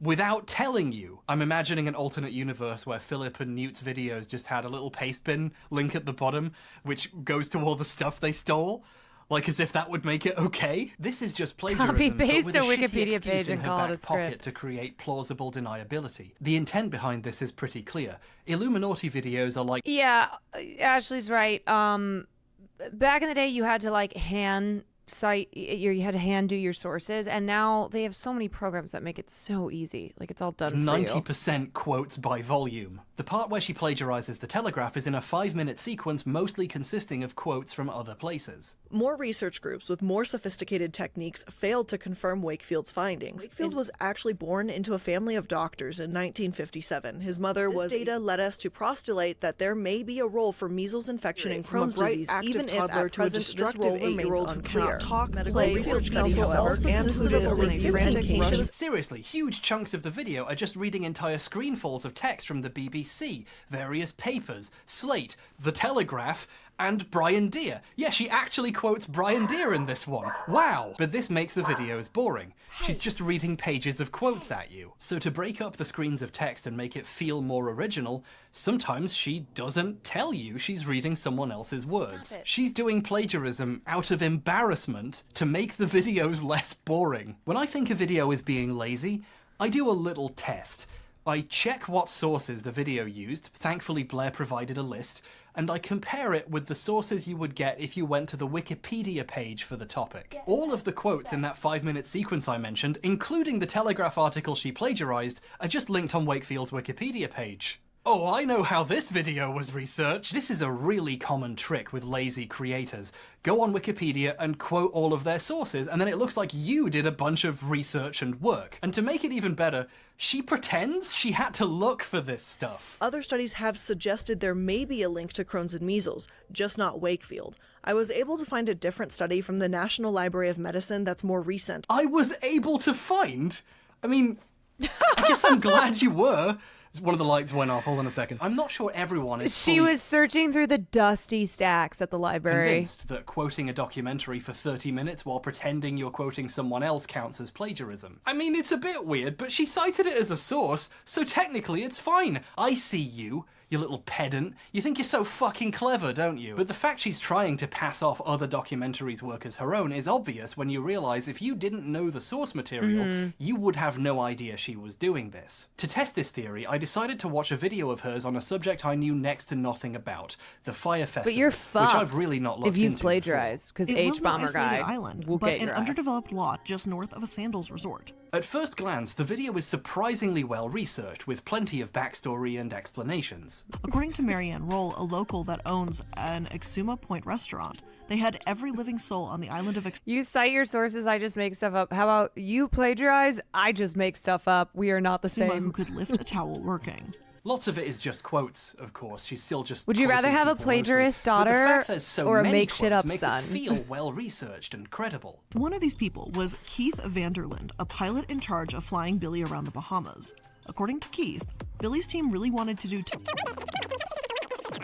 Without telling you. I'm imagining an alternate universe where Philip and Newt's videos just had a little paste bin link at the bottom, which goes to all the stuff they stole. Like as if that would make it okay. This is just plagiarism, Copy but paste with a a shitty Wikipedia excuse page in and her call it a back pocket script. to create plausible deniability. The intent behind this is pretty clear. Illuminati videos are like... Yeah, Ashley's right. Back in the day, you had to like hand cite, you had to hand do your sources, and now they have so many programs that make it so easy. Like it's all done for you. 90% quotes by volume. The part where she plagiarizes the Telegraph is in a 5-minute sequence mostly consisting of quotes from other places. More research groups with more sophisticated techniques failed to confirm Wakefield's findings. Wakefield was actually born into a family of doctors in 1957. His mother was... This data led us to postulate that there may be a role for measles infection and Crohn's disease, even if at present this role remains unclear. Research Council, however, insisted upon a frantic rush. Seriously, huge chunks of the video are just reading entire screenfuls of text from the BBC, various papers, Slate, The Telegraph, and Brian Deere. Yeah, she actually quotes Brian Deere in this one. Wow! But this makes the videos boring. She's just reading pages of quotes at you. So to break up the screens of text and make it feel more original, sometimes she doesn't tell you she's reading someone else's words. She's doing plagiarism out of embarrassment to make the videos less boring. When I think a video is being lazy, I do a little test. I check what sources the video used, thankfully Blair provided a list, and I compare it with the sources you would get if you went to the Wikipedia page for the topic. All of the quotes in that 5-minute sequence I mentioned, including the Telegraph article she plagiarized, are just linked on Wakefield's Wikipedia page. Oh, I know how this video was researched. This is a really common trick with lazy creators. Go on Wikipedia and quote all of their sources, and then it looks like you did a bunch of research and work. And to make it even better, she pretends she had to look for this stuff. Other studies have suggested there may be a link to Crohn's and measles, just not Wakefield. I was able to find a different study from the National Library of Medicine that's more recent. I was able to find? I mean, I guess I'm glad you were. One of the lights went off. Hold on a second. I'm not sure everyone is She was searching through the dusty stacks at the library. Convinced that quoting a documentary for 30 minutes while pretending you're quoting someone else counts as plagiarism. I mean, it's a bit weird, but she cited it as a source, so technically it's fine. I see you. You little pedant. You think you're so fucking clever, don't you? But the fact she's trying to pass off other documentaries' work as her own is obvious when you realize if you didn't know the source material, you would have no idea she was doing this. To test this theory, I decided to watch a video of hers on a subject I knew next to nothing about, the Fire Festival, But you're fucked which I've really not looked if you've into plagiarized, because hbomberguy will but get an your ass. underdeveloped lot just north of a sandals resort. At first glance, the video is surprisingly well researched, with plenty of backstory and explanations. According to Marianne Roll, a local that owns an Exuma Point restaurant, they had every living soul on the island of You cite your sources, I just make stuff up. How about you plagiarize, I just make stuff up. We are not the Exuma same. who could lift a towel working. Lots of it is just quotes, of course. She's still just. Would you rather quoting have a people plagiarist mostly. But the daughter fact there's so or a many make shit quotes up makes son? it feel well researched and credible. One of these people was Keith Vanderland, a pilot in charge of flying Billy around the Bahamas. According to Keith, Billy's team really wanted to do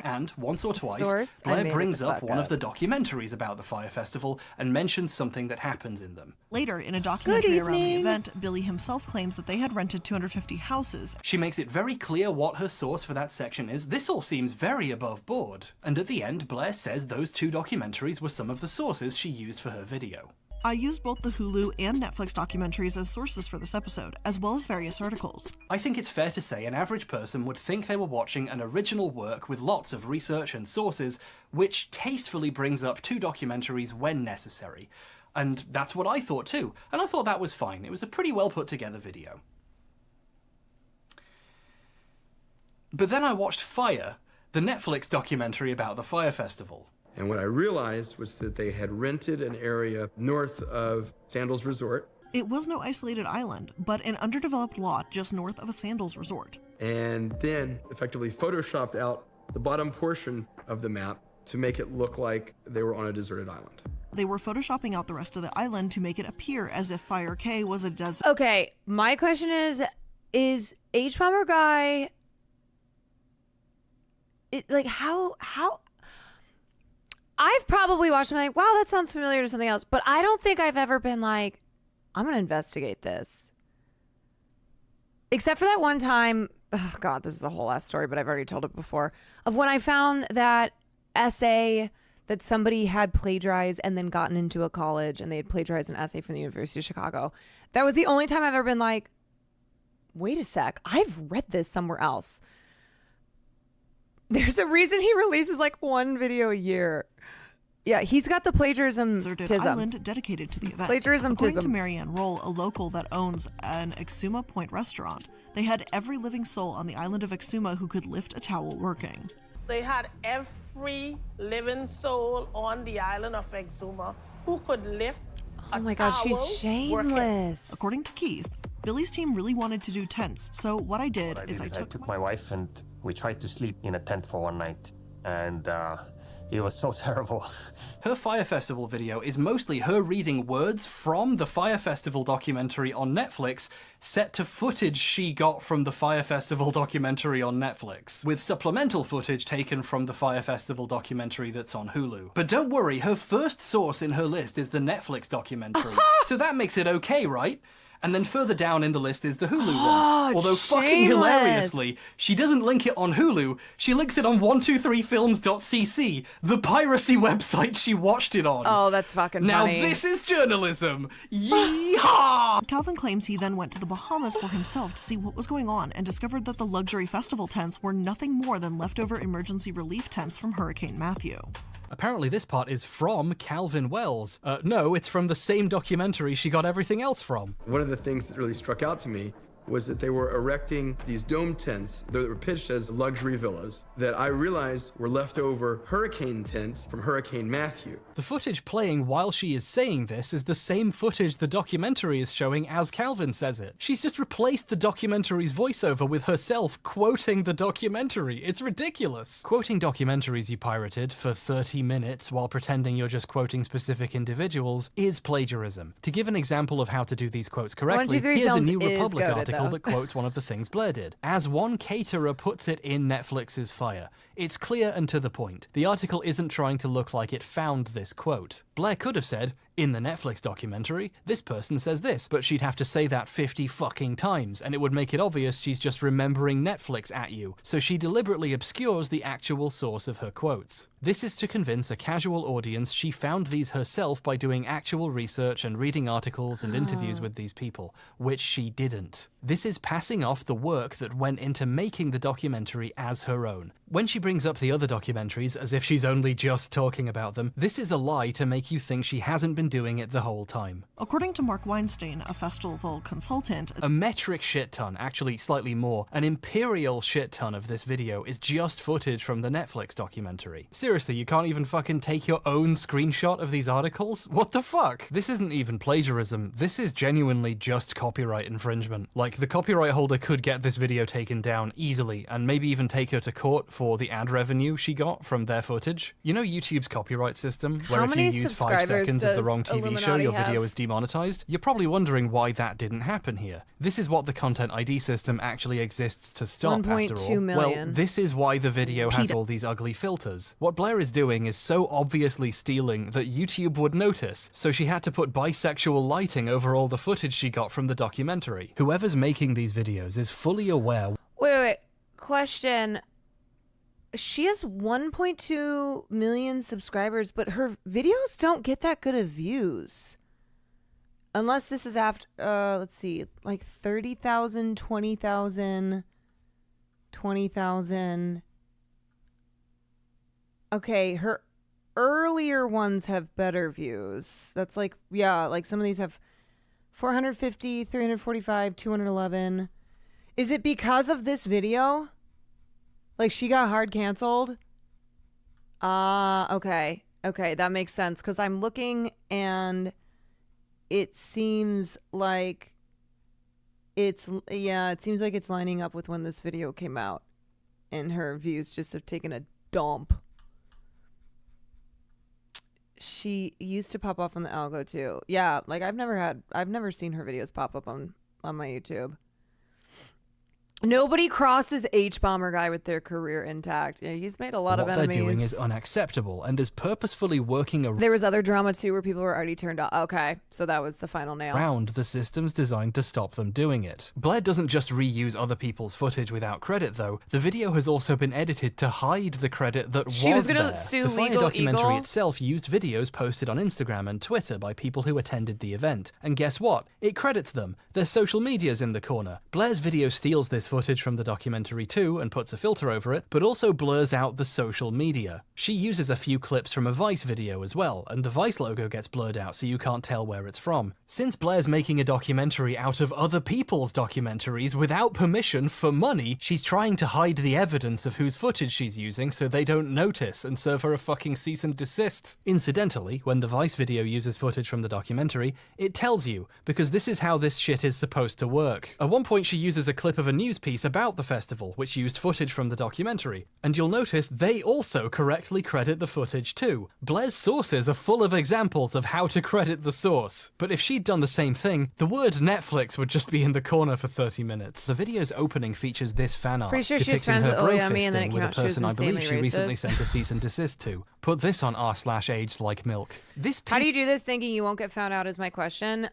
And once or twice, Source, I Blair made it brings the up fuck one up. of the documentaries about the Fire Festival and mentions something that happens in them. Later, in a documentary around the event, Billy himself claims that they had rented 250 houses. She makes it very clear what her source for that section is. This all seems very above board. And at the end, Blair says those 2 documentaries were some of the sources she used for her video. I used both the Hulu and Netflix documentaries as sources for this episode, as well as various articles. I think it's fair to say an average person would think they were watching an original work with lots of research and sources, which tastefully brings up 2 documentaries when necessary. And that's what I thought too, and I thought that was fine. It was a pretty well put together video. But then I watched Fire, the Netflix documentary about the Fire Festival. And what I realized was that they had rented an area north of Sandals Resort. It was no isolated island, but an underdeveloped lot just north of a Sandals resort. And then effectively photoshopped out the bottom portion of the map to make it look like they were on a deserted island. They were photoshopping out the rest of the island to make it appear as if Fire K was a desert. Okay, my question is hbomberguy... how I've probably watched them like, wow, that sounds familiar to something else, but I don't think I've ever been like, I'm gonna investigate this. Except for that one time, oh God, this is a whole ass story, but I've already told it before, of when I found that essay that somebody had plagiarized and then gotten into a college and they had plagiarized an essay from the University of Chicago. That was the only time I've ever been like, wait a sec, I've read this somewhere else. There's a reason he releases like one video a year. Yeah, he's got the plagiarism island dedicated to the event. According to Marianne Roll, a local that owns an Exuma Point restaurant, they had every living soul on the island of Exuma who could lift a towel working. They had every living soul on the island of Exuma who could lift a towel. Oh my God, she's shameless. According to Keith, Billy's team really wanted to do tents, so what I did is I took my wife and we tried to sleep in a tent for one night, and it was so terrible. Her Fire Festival video is mostly her reading words from the Fire Festival documentary on Netflix, set to footage she got from the Fire Festival documentary on Netflix, with supplemental footage taken from the Fire Festival documentary that's on Hulu. But don't worry, her first source in her list is the Netflix documentary, so that makes it okay, right? And then further down in the list is the Hulu one. Although fucking hilariously, she doesn't link it on Hulu, she links it on 123films.cc, the piracy website she watched it on. Oh, that's fucking now funny. Now this is journalism! Yeehaw! Calvin claims he then went to the Bahamas for himself to see what was going on and discovered that the luxury festival tents were nothing more than leftover emergency relief tents from Hurricane Matthew. Apparently this part is from Calvin Wells. No, it's from the same documentary she got everything else from. One of the things that really struck out to me was that they were erecting these dome tents that were pitched as luxury villas that I realized were leftover hurricane tents from Hurricane Matthew. The footage playing while she is saying this is the same footage the documentary is showing as Calvin says it. She's just replaced the documentary's voiceover with herself quoting the documentary. It's ridiculous. Quoting documentaries you pirated for 30 minutes while pretending you're just quoting specific individuals is plagiarism. To give an example of how to do these quotes correctly, here's a New Republic article that quotes one of the things Blair did. As one caterer puts it in Netflix's Fire, it's clear and to the point. The article isn't trying to look like it found this quote. Blair could have said, in the Netflix documentary, this person says this, but she'd have to say that 50 fucking times, and it would make it obvious she's just remembering Netflix at you, so she deliberately obscures the actual source of her quotes. This is to convince a casual audience she found these herself by doing actual research and reading articles and interviews with these people, which she didn't. This is passing off the work that went into making the documentary as her own. When she brings up the other documentaries as if she's only just talking about them, this is a lie to make you think she hasn't been doing it the whole time. According to Mark Weinstein, a festival consultant, a metric shit ton, actually slightly more, an imperial shit ton of this video is just footage from the Netflix documentary. Seriously, you can't even fucking take your own screenshot of these articles? What the fuck? This isn't even plagiarism, this is genuinely just copyright infringement. Like, the copyright holder could get this video taken down easily, and maybe even take her to court for the ad revenue she got from their footage. You know YouTube's copyright system, where if you use 5 seconds of the wrong TV show, your video is demonetized? You're probably wondering why that didn't happen here. This is what the Content ID system actually exists to stop, after all. 1.2 million. Well, this is why the video has all these ugly filters. What Blair is doing is so obviously stealing that YouTube would notice, so she had to put bisexual lighting over all the footage she got from the documentary. Whoever's making these videos is fully aware. Wait. Question. She has 1.2 million subscribers, but her videos don't get that good of views. Unless this is after, let's see, like 30,000, 20,000, 20,000. Okay, her earlier ones have better views. That's like, yeah, like some of these have 450, 345, 211. Is it because of this video? Like, she got hard canceled? Okay. Okay, that makes sense. Because I'm looking and it seems like it seems like it's lining up with when this video came out. And her views just have taken a dump. She used to pop off on the algo too. Yeah, like I've never seen her videos pop up on my YouTube. Nobody crosses hbomberguy with their career intact. Yeah, he's made a lot of enemies. What they're doing is unacceptable and is purposefully working There was other drama too where people were already turned off. Okay, so that was the final nail. around the systems designed to stop them doing it. Blair doesn't just reuse other people's footage without credit, though. The video has also been edited to hide the credit that She was gonna there. sue The Fire Legal documentary Eagle? itself used videos posted on Instagram and Twitter by people who attended the event. And guess what? It credits them. Their social media's in the corner. Blair's video steals this footage from the documentary too and puts a filter over it, but also blurs out the social media. She uses a few clips from a Vice video as well, and the Vice logo gets blurred out so you can't tell where it's from. Since Blair's making a documentary out of other people's documentaries without permission for money, she's trying to hide the evidence of whose footage she's using so they don't notice and serve her a fucking cease and desist. Incidentally, when the Vice video uses footage from the documentary, it tells you, because this is how this shit is supposed to work. At one point she uses a clip of a news piece about the festival, which used footage from the documentary, and you'll notice they also correctly credit the footage too. Blair's sources are full of examples of how to credit the source, but if she'd done the same thing, the word Netflix would just be in the corner for 30 minutes. The video's opening features this fan art Pretty sure she was depicting friends her with bro Oyami and then it fisting came with a out she was person I believe she insanely recently racist. sent a cease and desist to. Put this on r/aged like milk. How do you do this thinking you won't get found out is my question.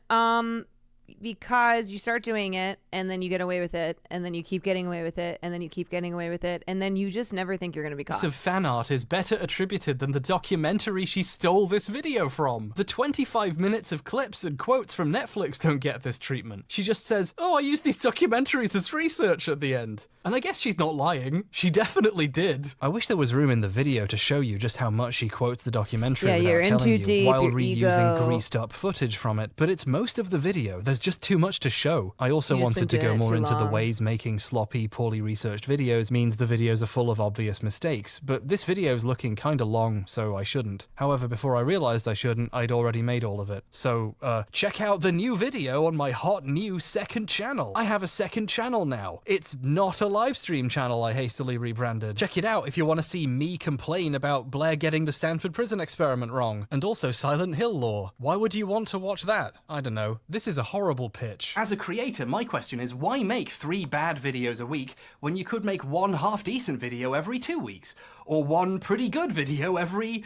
Because you start doing it and then you get away with it and then you keep getting away with it and then you keep getting away with it and then you just never think you're going to be caught. Piece of fan art is better attributed than the documentary she stole this video from. The 25 minutes of clips and quotes from Netflix don't get this treatment. She just says, "Oh, I used these documentaries as research" at the end. And I guess she's not lying. She definitely did. I wish there was room in the video to show you just how much she quotes the documentary Yeah, without you're in telling too you, deep, while your reusing ego. greased up footage from it. But it's most of the video. There's just too much to show. I also You just wanted been to go doing it more too into the long. ways making sloppy, poorly researched videos means the videos are full of obvious mistakes. But this video's looking kinda long, so I shouldn't. However, before I realized I shouldn't, I'd already made all of it. So, check out the new video on my hot new second channel. I have a second channel now. It's not a live stream channel I hastily rebranded. Check it out if you want to see me complain about Blair getting the Stanford prison experiment wrong. And also Silent Hill lore. Why would you want to watch that? I don't know. This is a horrible pitch. As a creator, my question is, why make 3 bad videos a week when you could make 1 half-decent video every 2 weeks? Or 1 pretty good video every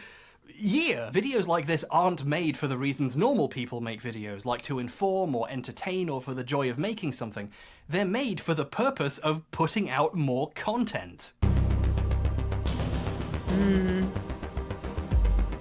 year? Videos like this aren't made for the reasons normal people make videos, like to inform or entertain or for the joy of making something. They're made for the purpose of putting out more content.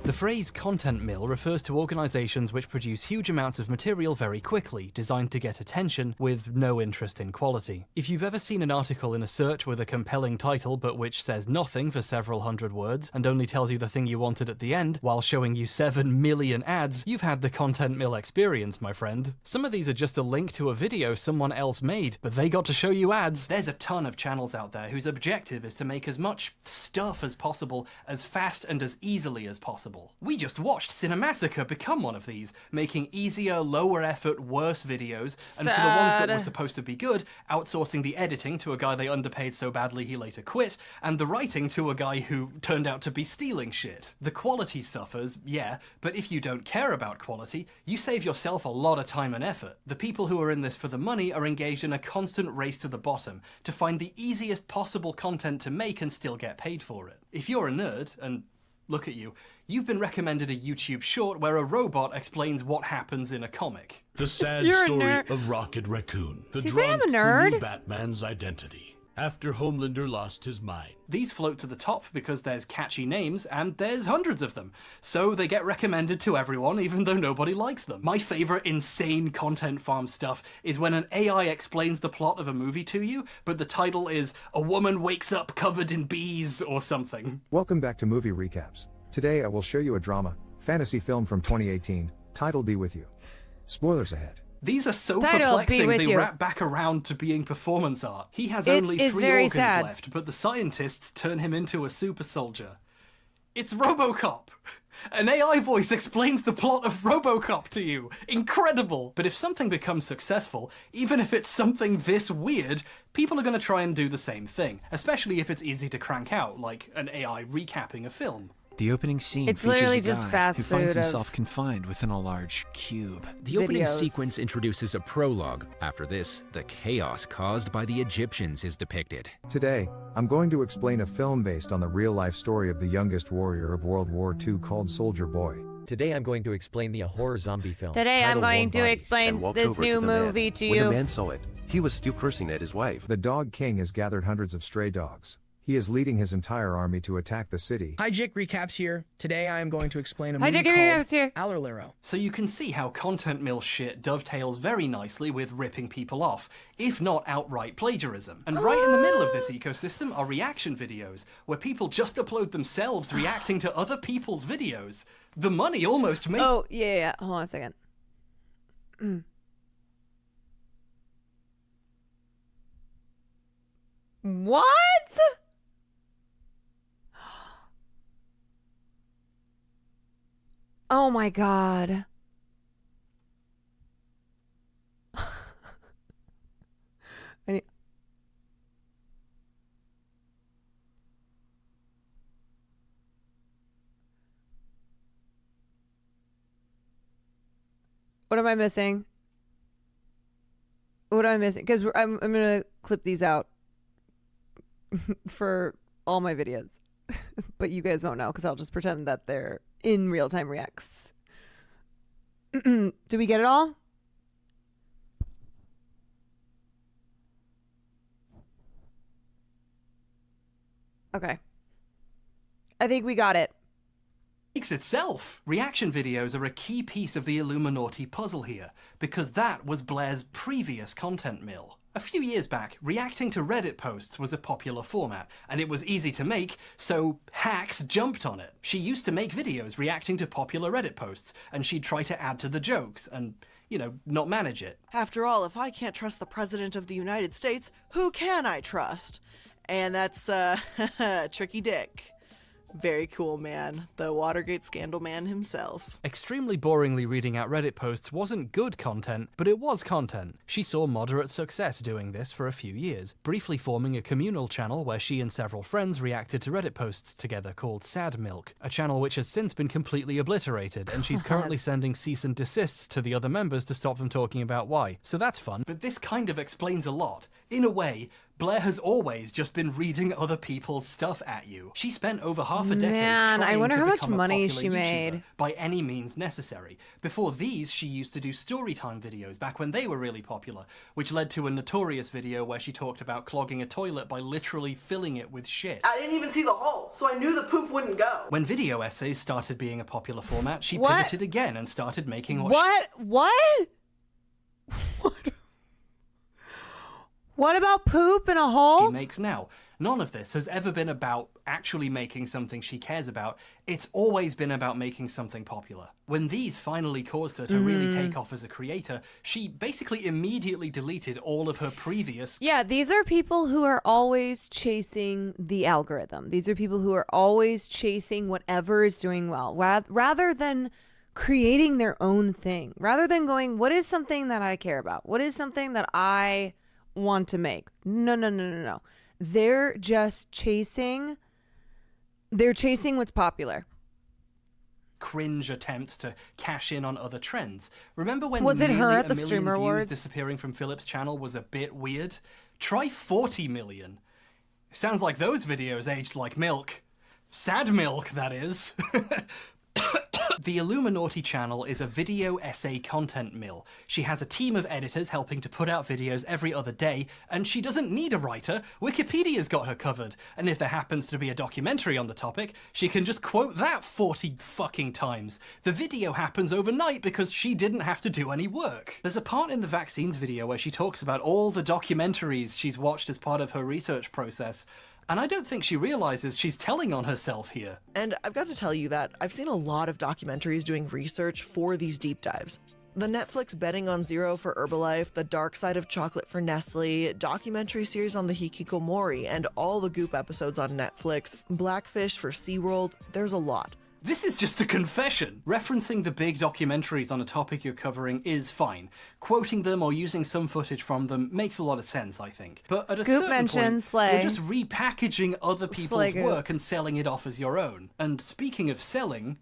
The phrase content mill refers to organizations which produce huge amounts of material very quickly, designed to get attention with no interest in quality. If you've ever seen an article in a search with a compelling title but which says nothing for several hundred words and only tells you the thing you wanted at the end while showing you 7 million ads, you've had the content mill experience, my friend. Some of these are just a link to a video someone else made, but they got to show you ads. There's a ton of channels out there whose objective is to make as much stuff as possible, as fast and as easily as possible. We just watched Cinemassacre become one of these, making easier, lower effort, worse videos, and for the ones that were supposed to be good, outsourcing the editing to a guy they underpaid so badly he later quit, and the writing to a guy who turned out to be stealing shit. The quality suffers, yeah, but if you don't care about quality, you save yourself a lot of time and effort. The people who are in this for the money are engaged in a constant race to the bottom, to find the easiest possible content to make and still get paid for it. If you're a nerd, and look at you, you've been recommended a YouTube short where a robot explains what happens in a comic. The sad You're a story nerd. of Rocket Raccoon, the Does he say I'm drunk a nerd? who knew Batman's identity after Homelander lost his mind. These float to the top because there's catchy names and there's hundreds of them. So they get recommended to everyone even though nobody likes them. My favorite insane content farm stuff is when an AI explains the plot of a movie to you, but the title is "A Woman Wakes Up Covered in Bees" or something. Welcome back to Movie Recaps. Today I will show you a drama, fantasy film from 2018, titled Be With You. Spoilers ahead. These are so Tidal, be perplexing with they you. wrap back around to being performance art. He has It only is 3 very organs sad. left, but the scientists turn him into a super soldier. It's RoboCop! An AI voice explains the plot of RoboCop to you. Incredible! But if something becomes successful, even if it's something this weird, people are going to try and do the same thing, especially if it's easy to crank out, like an AI recapping a film. The opening scene It's features literally a just guy fast who finds food of himself confined within a large cube. The opening videos. sequence introduces a prologue. After this, the chaos caused by the Egyptians is depicted. Today, I'm going to explain a film based on the real-life story of the youngest warrior of World War II called Soldier Boy. Today I'm going to explain the horror zombie film. Today I'm titled going Warm to Bodies. explain this new movie to When the you. man saw it, he was still cursing at his wife. The Dog King has gathered hundreds of stray dogs. He is leading his entire army to attack the city. Hi, Jake Recaps here. Today I am going to explain a Hi, movie Jake called Recaps here. Allerlero. So you can see how content mill shit dovetails very nicely with ripping people off, if not outright plagiarism. And right in the middle of this ecosystem are reaction videos, where people just upload themselves reacting to other people's videos. The money almost makes... Oh, yeah. Hold on a second. What? Oh my god. I need... What am I missing? What am I missing? Because I'm gonna clip these out for all my videos, but you guys won't know because I'll just pretend that they're in real-time reacts. Do we get it all? Okay. I think we got it. Itself. Reaction videos are a key piece of the Illuminati puzzle here, because that was Blair's previous content mill. A few years back, reacting to Reddit posts was a popular format, and it was easy to make, so hacks jumped on it. She used to make videos reacting to popular Reddit posts, and she'd try to add to the jokes, and, you know, not manage it. After all, if I can't trust the President of the United States, who can I trust? And that's, Tricky Dick. Very cool man. The Watergate scandal man himself. Extremely boringly reading out Reddit posts wasn't good content, but it was content. She saw moderate success doing this for a few years, briefly forming a communal channel where she and several friends reacted to Reddit posts together called Sad Milk, a channel which has since been completely obliterated, and she's currently sending cease and desists to the other members to stop them talking about why. So that's fun, but this kind of explains a lot. In a way, Blair has always just been reading other people's stuff at you. She spent over half a decade Man, I trying wonder to how much become a money popular she YouTuber made. by any means necessary. Before these, she used to do storytime videos back when they were really popular, which led to a notorious video where she talked about clogging a toilet by literally filling it with shit. I didn't even see the hole, so I knew the poop wouldn't go. When video essays started being a popular format, she What? pivoted again and started making What? What about poop in a hole? she makes now. None of this has ever been about actually making something she cares about. It's always been about making something popular. When these finally caused her to really take off as a creator, she basically immediately deleted all of her previous... Yeah, these are people who are always chasing the algorithm. These are people who are always chasing whatever is doing well, rather than creating their own thing, rather than going, what is something that I care about? What is something that I want to make? No. They're just chasing what's popular. Cringe attempts to cash in on other trends. Remember when Was it her nearly at the a million Streamer views Awards? disappearing from Philip's channel was a bit weird? Try 40 million. Sounds like those videos aged like milk. Sad milk, that is. The Illuminati channel is a video essay content mill. She has a team of editors helping to put out videos every other day, and she doesn't need a writer. Wikipedia's got her covered. And if there happens to be a documentary on the topic, she can just quote that 40 fucking times. The video happens overnight because she didn't have to do any work. There's a part in the vaccines video where she talks about all the documentaries she's watched as part of her research process. And I don't think she realizes she's telling on herself here. And I've got to tell you that I've seen a lot of documentaries doing research for these deep dives. The Netflix Betting on Zero for Herbalife, The Dark Side of Chocolate for Nestle, documentary series on the hikikomori, and all the Goop episodes on Netflix, Blackfish for SeaWorld, there's a lot. This is just a confession. Referencing the big documentaries on a topic you're covering is fine. Quoting them or using some footage from them makes a lot of sense, I think. But at a Goop certain mentioned point, Slay. you're just repackaging other people's Slay Goop. work and selling it off as your own. And speaking of selling,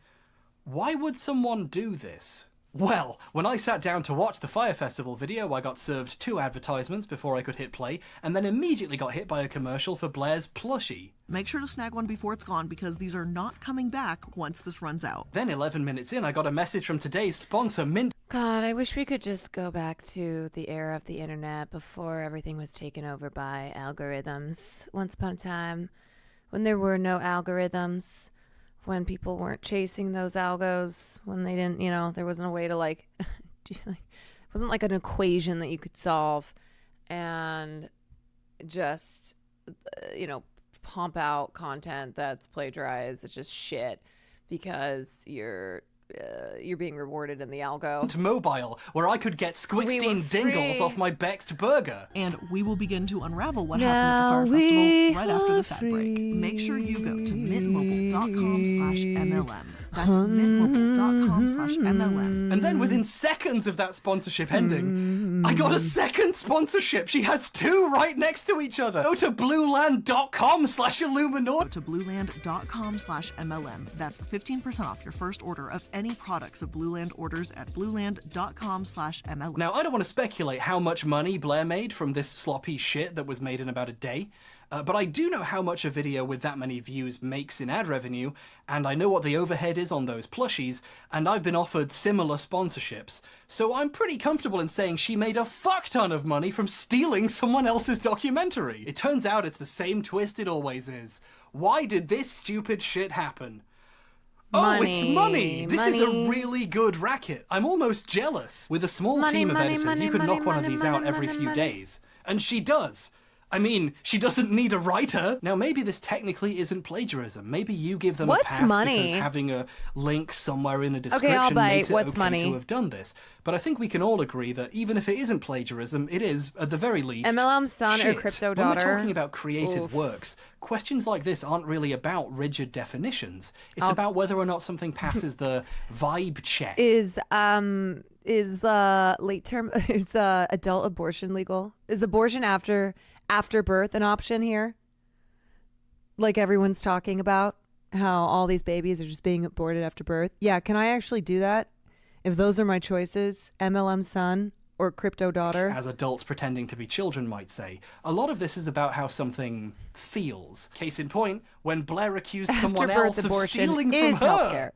why would someone do this? Well, when I sat down to watch the Fire Festival video, I got served 2 advertisements before I could hit play, and then immediately got hit by a commercial for Blair's plushie. Make sure to snag one before it's gone because these are not coming back once this runs out. Then 11 minutes in, I got a message from today's sponsor, Mint. God, I wish we could just go back to the era of the internet before everything was taken over by algorithms. Once upon a time, when there were no algorithms, when people weren't chasing those algos, when they didn't, there wasn't a way to it wasn't like an equation that you could solve and just, pump out content that's plagiarized. It's just shit because you're being rewarded in the algo. Mobile, where I could get Squixteen Dingles off my Bexed burger. And we will begin to unravel what happened at the Fire Festival right after this ad break. Make sure you go to mintmobile.com/MLM. That's mintmobile.com/MLM. And then within seconds of that sponsorship ending, I got a second sponsorship. She has 2 right next to each other. Go to blueland.com/Illuminor. Go to blueland.com/MLM. That's 15% off your first order of any products of Blueland orders at blueland.com/MLM. Now, I don't want to speculate how much money Blair made from this sloppy shit that was made in about a day, but I do know how much a video with that many views makes in ad revenue, and I know what the overhead is on those plushies, and I've been offered similar sponsorships. So I'm pretty comfortable in saying she made a fuck ton of money from stealing someone else's documentary. It turns out it's the same twist it always is. Why did this stupid shit happen? Oh, it's money! This is a really good racket. I'm almost jealous. With a small team of editors, you could knock one of these out every few days. And she does. I mean, she doesn't need a writer. Now, maybe this technically isn't plagiarism. Maybe you give them a pass because having a link somewhere in a description makes it okay to have done this. But I think we can all agree that even if it isn't plagiarism, it is, at the very least, MLM son shit. or crypto When daughter. we're talking about creative works, questions like this aren't really about rigid definitions. It's about whether or not something passes the vibe check. Is late term is adult abortion legal? Is abortion after birth an option here? Like everyone's talking about how all these babies are just being aborted after birth. Yeah, can I actually do that? If those are my choices, MLM son or crypto daughter. As adults pretending to be children might say. A lot of this is about how something feels. Case in point, when Blair accused someone else of stealing from her. Healthcare.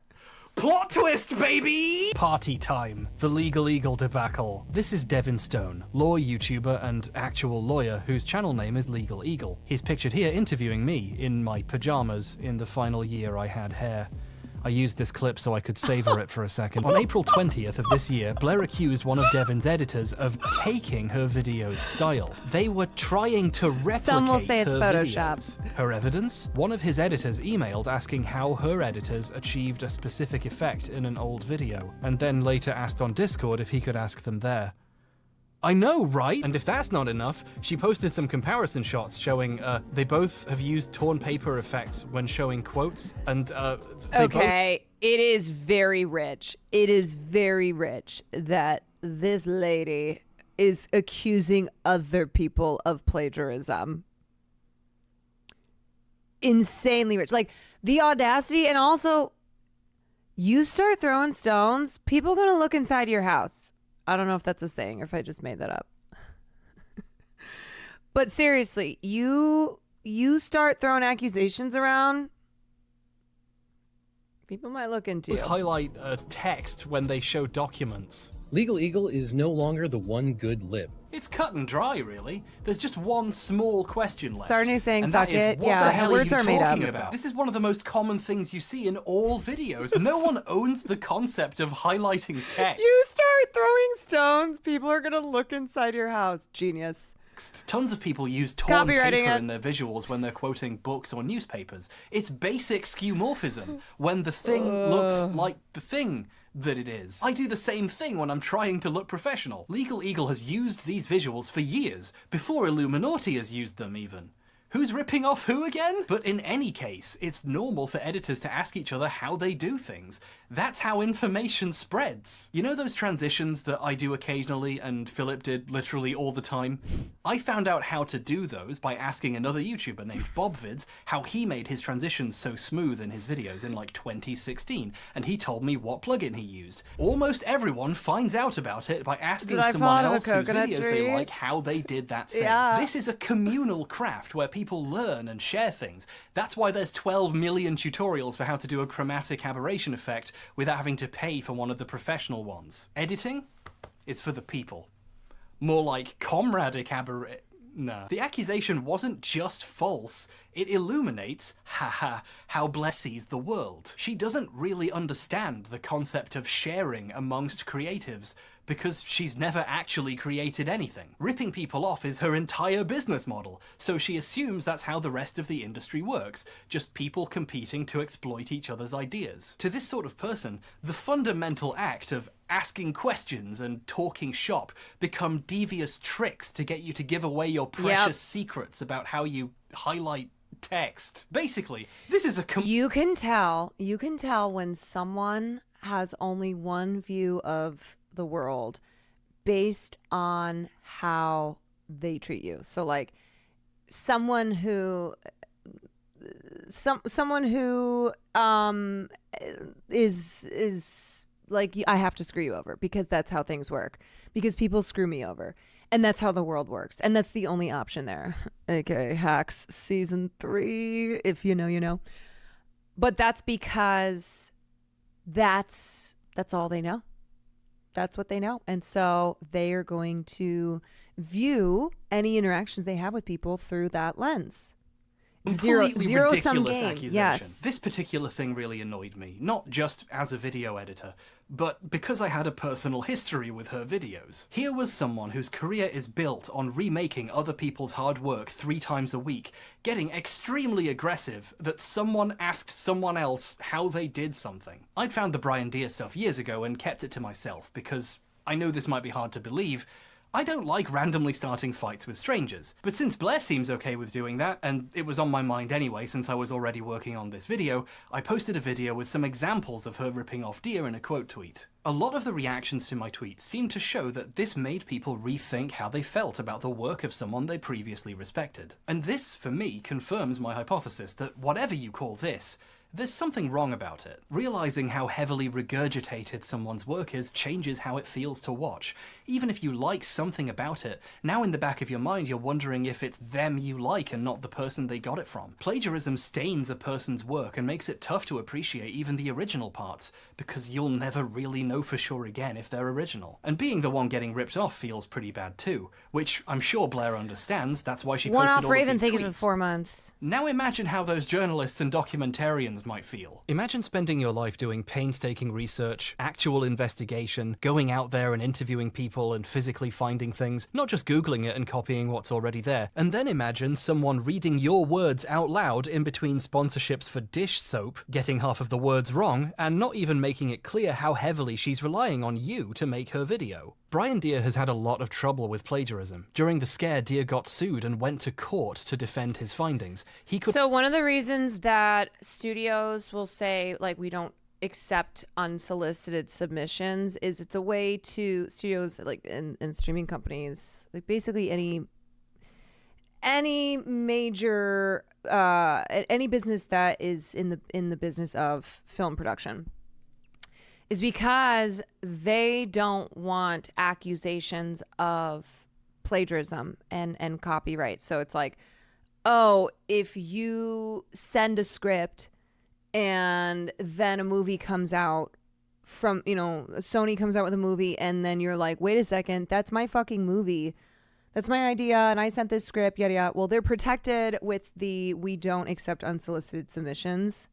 Plot twist, baby! Party time. The Legal Eagle debacle. This is Devin Stone, law YouTuber and actual lawyer whose channel name is Legal Eagle. He's pictured here interviewing me in my pajamas in the final year I had hair. I used this clip so I could savor it for a second. On April 20th of this year, Blair accused one of Devin's editors of taking her video's style. They were trying to replicate Some will say it's her Photoshop. videos. Her evidence? One of his editors emailed asking how her editors achieved a specific effect in an old video, and then later asked on Discord if he could ask them there. I know, right? And if that's not enough, she posted some comparison shots showing they both have used torn paper effects when showing quotes, and Okay, it is very rich. It is very rich that this lady is accusing other people of plagiarism. Insanely rich. Like, the audacity, and also, you start throwing stones, people gonna look inside your house. I don't know if that's a saying or if I just made that up. But seriously, you start throwing accusations around, people might look into you. highlight text when they show documents. Legal Eagle is no longer the one good lib. It's cut and dry, really. There's just one small question left. Starting saying and fuck that is, it. what Yeah, the hell words are you are made talking up. about? This is one of the most common things you see in all videos. No one owns the concept of highlighting text. You start throwing stones, people are gonna look inside your house. Genius. Tons of people use torn paper Copywriting it. in their visuals when they're quoting books or newspapers. It's basic skeuomorphism. When the thing looks like the thing, that it is. I do the same thing when I'm trying to look professional. Legal Eagle has used these visuals for years, before Illuminati has used them even. Who's ripping off who again? But in any case, it's normal for editors to ask each other how they do things. That's how information spreads. You know those transitions that I do occasionally and Philip did literally all the time? I found out how to do those by asking another YouTuber named BobVids how he made his transitions so smooth in his videos in like 2016, and he told me what plugin he used. Almost everyone finds out about it by asking someone else whose videos they like how they did that thing. Yeah. This is a communal craft where people learn and share things. That's why there's 12 million tutorials for how to do a chromatic aberration effect without having to pay for one of the professional ones. Editing is for the people. More like comradic aberration. Nah. The accusation wasn't just false, it illuminates, haha, how Bless sees the world. She doesn't really understand the concept of sharing amongst creatives, because she's never actually created anything. Ripping people off is her entire business model, so she assumes that's how the rest of the industry works, just people competing to exploit each other's ideas. To this sort of person, the fundamental act of asking questions and talking shop become devious tricks to get you to give away your precious secrets about how you highlight text. Basically, this is a you can tell when someone has only one view of the world based on how they treat you. So like someone who is like, I have to screw you over because that's how things work, because people screw me over, and that's how the world works, and that's the only option there. Okay, Hacks season 3, if you know, you know. But that's because that's all they know. That's what they know. And so they are going to view any interactions they have with people through that lens. Zero sum game. Accusation. Yes. This particular thing really annoyed me, not just as a video editor, but because I had a personal history with her videos. Here was someone whose career is built on remaking other people's hard work 3 times a week, getting extremely aggressive that someone asked someone else how they did something. I'd found the Brian Deere stuff years ago and kept it to myself because I know this might be hard to believe, I don't like randomly starting fights with strangers, but since Blair seems okay with doing that, and it was on my mind anyway since I was already working on this video, I posted a video with some examples of her ripping off Deer in a quote tweet. A lot of the reactions to my tweets seemed to show that this made people rethink how they felt about the work of someone they previously respected. And this, for me, confirms my hypothesis that whatever you call this, there's something wrong about it. Realizing how heavily regurgitated someone's work is changes how it feels to watch. Even if you like something about it, now in the back of your mind you're wondering if it's them you like and not the person they got it from. Plagiarism stains a person's work and makes it tough to appreciate even the original parts, because you'll never really know for sure again if they're original. And being the one getting ripped off feels pretty bad too, which I'm sure Blair understands, that's why she posted all of these tweets. One-off Raven taken for 4 months. Now imagine how those journalists and documentarians might feel. Imagine spending your life doing painstaking research, actual investigation, going out there and interviewing people and physically finding things, not just Googling it and copying what's already there. And then imagine someone reading your words out loud in between sponsorships for dish soap, getting half of the words wrong, and not even making it clear how heavily she's relying on you to make her video. Brian Deere has had a lot of trouble with plagiarism. During the scare, Deere got sued and went to court to defend his findings. So one of the reasons that studios will say, like, we don't accept unsolicited submissions is it's a way to studios, like, and streaming companies, like basically any major any business that is in the business of film production, is because they don't want accusations of plagiarism and copyright. So it's like, oh, if you send a script and then a movie comes out from, Sony comes out with a movie and then you're like, wait a second, that's my fucking movie. That's my idea and I sent this script, yada, yada. Well, they're protected with the we don't accept unsolicited submissions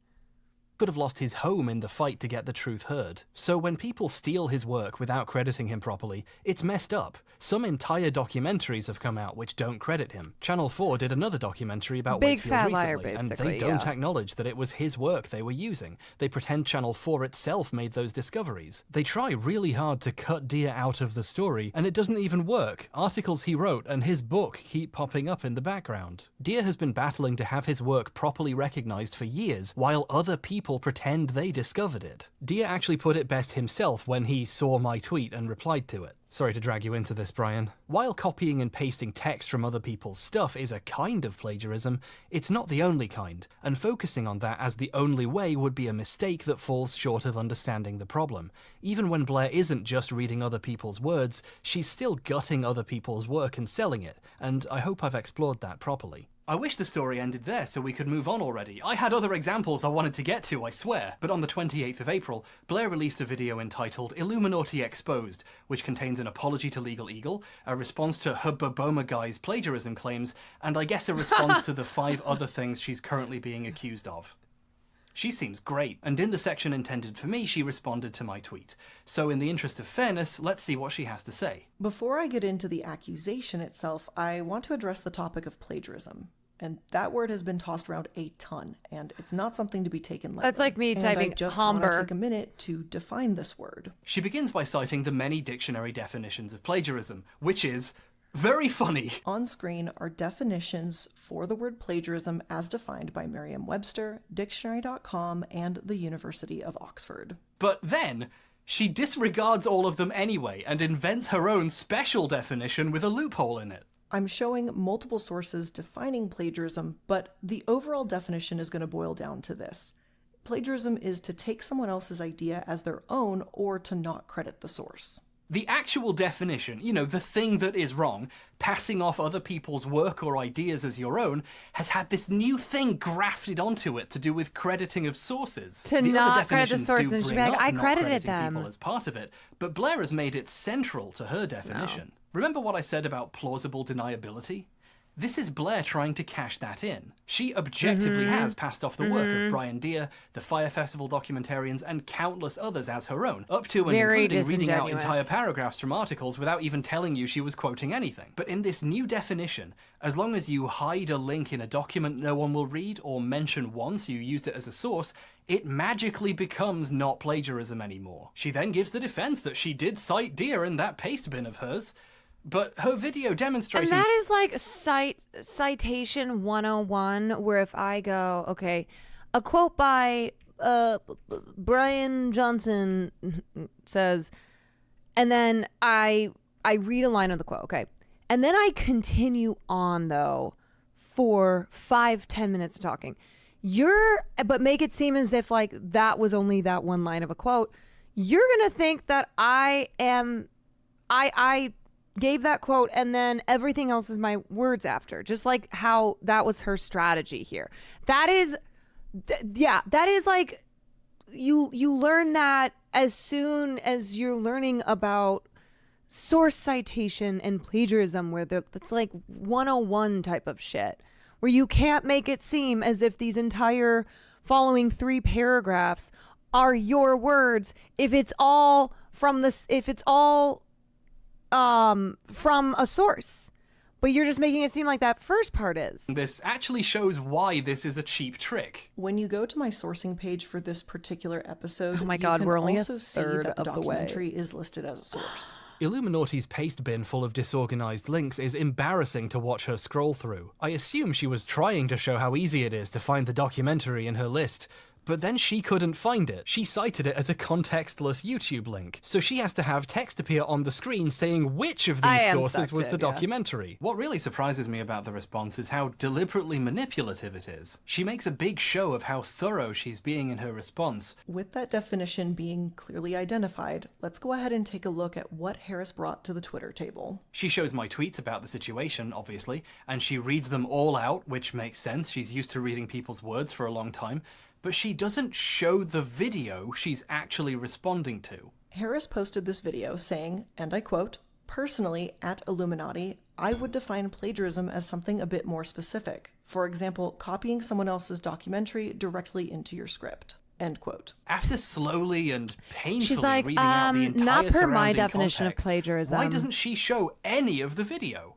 Could have lost his home in the fight to get the truth heard. So when people steal his work without crediting him properly, it's messed up. Some entire documentaries have come out which don't credit him. Channel 4 did another documentary about Big Wakefield fat recently, liar, and they basically, don't yeah. acknowledge that it was his work they were using. They pretend Channel 4 itself made those discoveries. They try really hard to cut Deer out of the story, and it doesn't even work. Articles he wrote and his book keep popping up in the background. Deer has been battling to have his work properly recognized for years, while other people pretend they discovered it. Deer actually put it best himself when he saw my tweet and replied to it. Sorry to drag you into this, Brian. While copying and pasting text from other people's stuff is a kind of plagiarism, it's not the only kind, and focusing on that as the only way would be a mistake that falls short of understanding the problem. Even when Blair isn't just reading other people's words, she's still gutting other people's work and selling it, and I hope I've explored that properly. I wish the story ended there so we could move on already. I had other examples I wanted to get to, I swear. But on the 28th of April, Blair released a video entitled Illuminati Exposed, which contains an apology to Legal Eagle, a response to hbomberguy's plagiarism claims, and I guess a response to the 5 other things she's currently being accused of. She seems great, and in the section intended for me, she responded to my tweet. So in the interest of fairness, let's see what she has to say. Before I get into the accusation itself, I want to address the topic of plagiarism. And that word has been tossed around a ton, and it's not something to be taken lightly. That's like me typing I just Homburg. want to take a minute to define this word. She begins by citing the many dictionary definitions of plagiarism, which is very funny. On screen are definitions for the word plagiarism as defined by Merriam-Webster, Dictionary.com, and the University of Oxford. But then, she disregards all of them anyway and invents her own special definition with a loophole in it. I'm showing multiple sources defining plagiarism, but the overall definition is going to boil down to this. Plagiarism is to take someone else's idea as their own or to not credit the source. The actual definition, you know, the thing that is wrong, passing off other people's work or ideas as your own, has had this new thing grafted onto it to do with crediting of sources. To the not other credit the definitions source, do and she's bring like, up I not credited crediting them. people as part of it, but Blair has made it central to her definition. Remember what I said about plausible deniability? This is Blair trying to cash that in. She objectively has passed off the work of Brian Deer, the Fire Festival documentarians, and countless others as her own, up to and Very including reading out disingenuous. entire paragraphs from articles without even telling you she was quoting anything. But in this new definition, as long as you hide a link in a document no one will read or mention once you used it as a source, it magically becomes not plagiarism anymore. She then gives the defense that she did cite Deer in that paste bin of hers, but her video demonstrating... And that is like citation 101, where if I go, okay, a quote by Brian Johnson says, and then I read a line of the quote, okay, and then I continue on, though, for 5-10 minutes of talking. But make it seem as if, like, that was only that one line of a quote. You're going to think that I gave that quote and then everything else is my words after, just like how that was her strategy here. That is like you learn that as soon as you're learning about source citation and plagiarism, where it's like 101 type of shit, where you can't make it seem as if these entire following 3 paragraphs are your words if it's all from a source. But you're just making it seem like that first part is. This actually shows why this is a cheap trick. When you go to my sourcing page for this particular episode, Oh my God, you we're can only a also see third that the of the way. documentary is listed as a source. Illuminati's paste bin full of disorganized links is embarrassing to watch her scroll through. I assume she was trying to show how easy it is to find the documentary in her list, but then she couldn't find it. She cited it as a contextless YouTube link, so she has to have text appear on the screen saying which of these sources was the documentary. What really surprises me about the response is how deliberately manipulative it is. She makes a big show of how thorough she's being in her response. With that definition being clearly identified, let's go ahead and take a look at what Harris brought to the Twitter table. She shows my tweets about the situation, obviously, and she reads them all out, which makes sense. She's used to reading people's words for a long time. But she doesn't show the video she's actually responding to. Harris posted this video saying, and I quote, "Personally, at Illuminati, I would define plagiarism as something a bit more specific. For example, copying someone else's documentary directly into your script." End quote. After slowly and painfully She's like, reading out the entire not per my surrounding definition context, of plagiarism. why doesn't she show any of the video?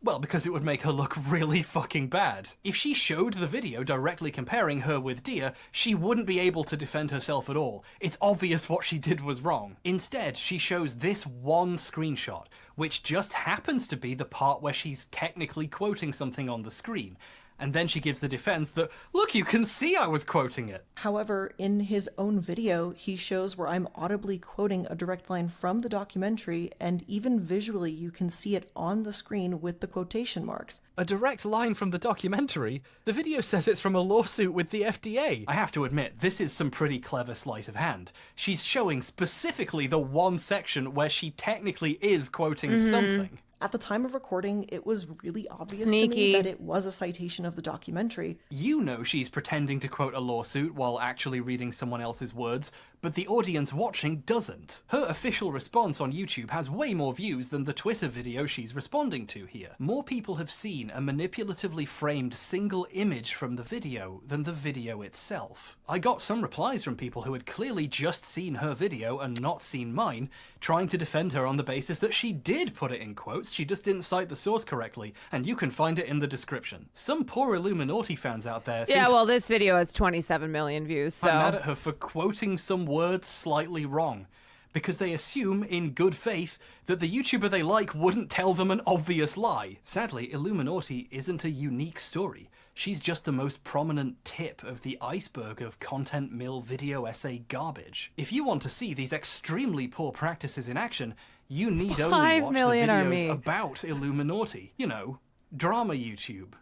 Well, because it would make her look really fucking bad. If she showed the video directly comparing her with Dia, she wouldn't be able to defend herself at all. It's obvious what she did was wrong. Instead, she shows this one screenshot, which just happens to be the part where she's technically quoting something on the screen. And then she gives the defense that, look, you can see I was quoting it. However, in his own video, he shows where I'm audibly quoting a direct line from the documentary, and even visually you can see it on the screen with the quotation marks. A direct line from the documentary? The video says it's from a lawsuit with the FDA. I have to admit, this is some pretty clever sleight of hand. She's showing specifically the one section where she technically is quoting something. At the time of recording, it was really obvious to Sneaky. me that it was a citation of the documentary. You know she's pretending to quote a lawsuit while actually reading someone else's words, but the audience watching doesn't. Her official response on YouTube has way more views than the Twitter video she's responding to here. More people have seen a manipulatively framed single image from the video than the video itself. I got some replies from people who had clearly just seen her video and not seen mine, trying to defend her on the basis that she did put it in quotes, she just didn't cite the source correctly, and you can find it in the description. Some poor Illuminati fans out there think Yeah, well, this video has 27 million views, so... I'm mad at her for quoting some words slightly wrong, because they assume, in good faith, that the YouTuber they like wouldn't tell them an obvious lie. Sadly, Illuminati isn't a unique story. She's just the most prominent tip of the iceberg of content mill video essay garbage. If you want to see these extremely poor practices in action, you need only watch the videos about Illuminati. You know, drama YouTube.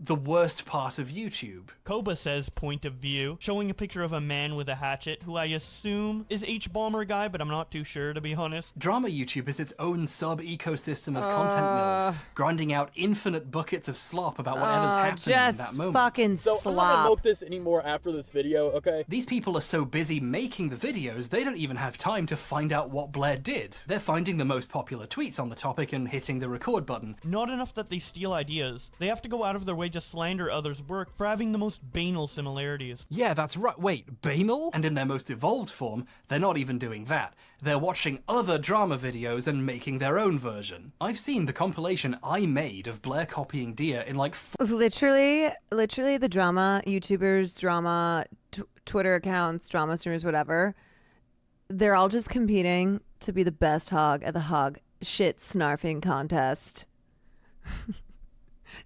The worst part of YouTube. Koba says point of view, showing a picture of a man with a hatchet, who I assume is hbomberguy, but I'm not too sure, to be honest. Drama YouTube is its own sub-ecosystem of content mills, grinding out infinite buckets of slop about whatever's happening in that moment. Fucking so I'm not gonna milk this anymore after this video, okay? These people are so busy making the videos, they don't even have time to find out what Blair did. They're finding the most popular tweets on the topic and hitting the record button. Not enough that they steal ideas. They have to go out of their way to slander others' work for having the most banal similarities. Yeah, that's right. Wait, banal? And in their most evolved form, they're not even doing that. They're watching other drama videos and making their own version. I've seen the compilation I made of Blair copying Dia in like Literally the drama YouTubers, drama Twitter accounts, drama streamers, whatever, they're all just competing to be the best hog at the hog shit snarfing contest.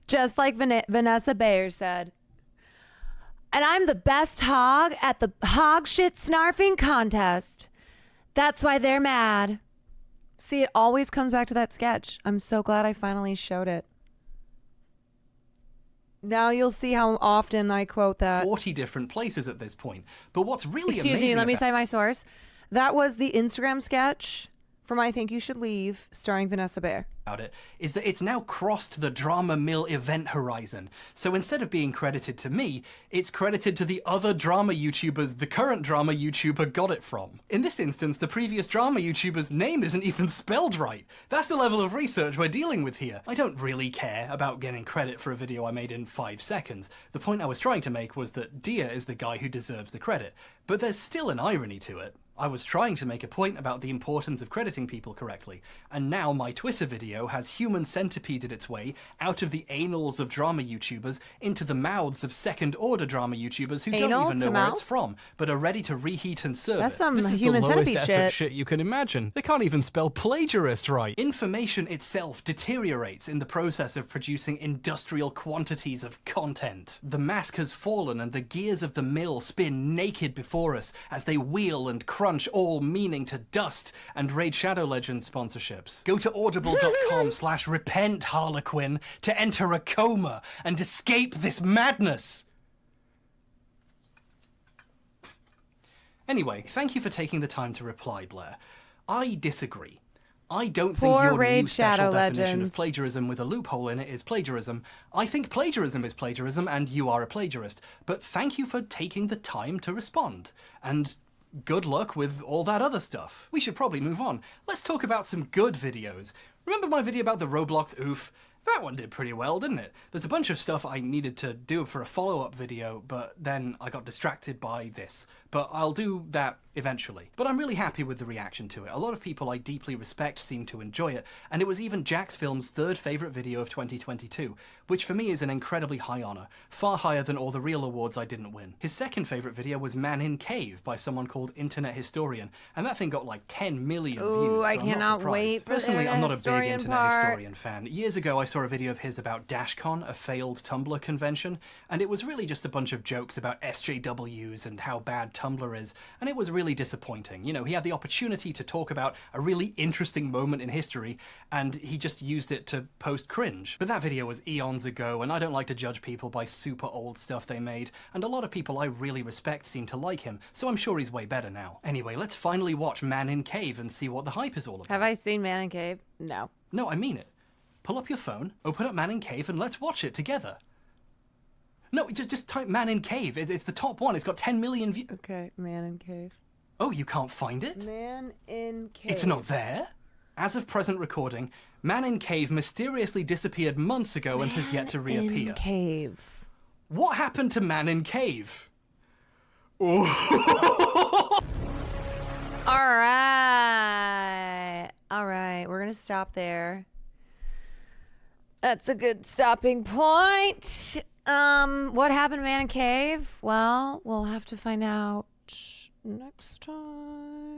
Just like Vanessa Bayer said. And I'm the best hog at the hog shit snarfing contest. That's why they're mad. See, it always comes back to that sketch. I'm so glad I finally showed it. Now you'll see how often I quote that. 40 different places at this point. But what's really Excuse amazing me, let me cite my source. That was the Instagram sketch from I Think You Should Leave, starring Vanessa Bayer. About it is that it's now crossed the drama mill event horizon. So instead of being credited to me, it's credited to the other drama YouTubers the current drama YouTuber got it from. In this instance, the previous drama YouTuber's name isn't even spelled right. That's the level of research we're dealing with here. I don't really care about getting credit for a video I made in 5 seconds. The point I was trying to make was that Dia is the guy who deserves the credit. But there's still an irony to it. I was trying to make a point about the importance of crediting people correctly, and now my Twitter video has human centipeded its way out of the anals of drama YouTubers into the mouths of second-order drama YouTubers who don't even know where it's from, but are ready to reheat and serve That's it. some This is human the lowest centipede effort shit. you can imagine. They can't even spell plagiarist right. Information itself deteriorates in the process of producing industrial quantities of content. The mask has fallen and the gears of the mill spin naked before us as they wheel and crunch, all meaning to dust and Raid Shadow Legends sponsorships. Go to audible.com/repent Harlequin to enter a coma and escape this madness. Anyway, thank you for taking the time to reply, Blair. I disagree. I don't think your new special definition of plagiarism with a loophole in it is plagiarism. I think plagiarism is plagiarism and you are a plagiarist. But thank you for taking the time to respond. And good luck with all that other stuff. We should probably move on. Let's talk about some good videos. Remember my video about the Roblox oof? That one did pretty well, didn't it? There's a bunch of stuff I needed to do for a follow-up video, but then I got distracted by this. But I'll do that eventually. But I'm really happy with the reaction to it. A lot of people I deeply respect seem to enjoy it, and it was even Jack's Film's third favourite video of 2022, which for me is an incredibly high honour, far higher than all the real awards I didn't win. His second favourite video was Man in Cave by someone called Internet Historian, and that thing got like 10 million views, so I I'm not cannot surprised. wait for Personally, I'm not a big Historian Internet part. Historian fan. Years ago, I saw a video of his about DashCon, a failed Tumblr convention, and it was really just a bunch of jokes about SJWs and how bad Tumblr is, and it was really disappointing. You know, he had the opportunity to talk about a really interesting moment in history, and he just used it to post cringe. But that video was eons ago, and I don't like to judge people by super old stuff they made, and a lot of people I really respect seem to like him, so I'm sure he's way better now. Anyway, let's finally watch Man in Cave and see what the hype is all about. Have I seen Man in Cave? No. No, I mean it. Pull up your phone, open up Man in Cave, and let's watch it together. No, just type Man in Cave. It's the top one. It's got 10 million views. Okay, Man in Cave. Oh, you can't find it? Man in Cave. It's not there? As of present recording, Man in Cave mysteriously disappeared months ago and has yet to reappear. Man in Cave. What happened to Man in Cave? Oh. All right, we're gonna stop there. That's a good stopping point. What happened to Man in Cave? Well, we'll have to find out next time.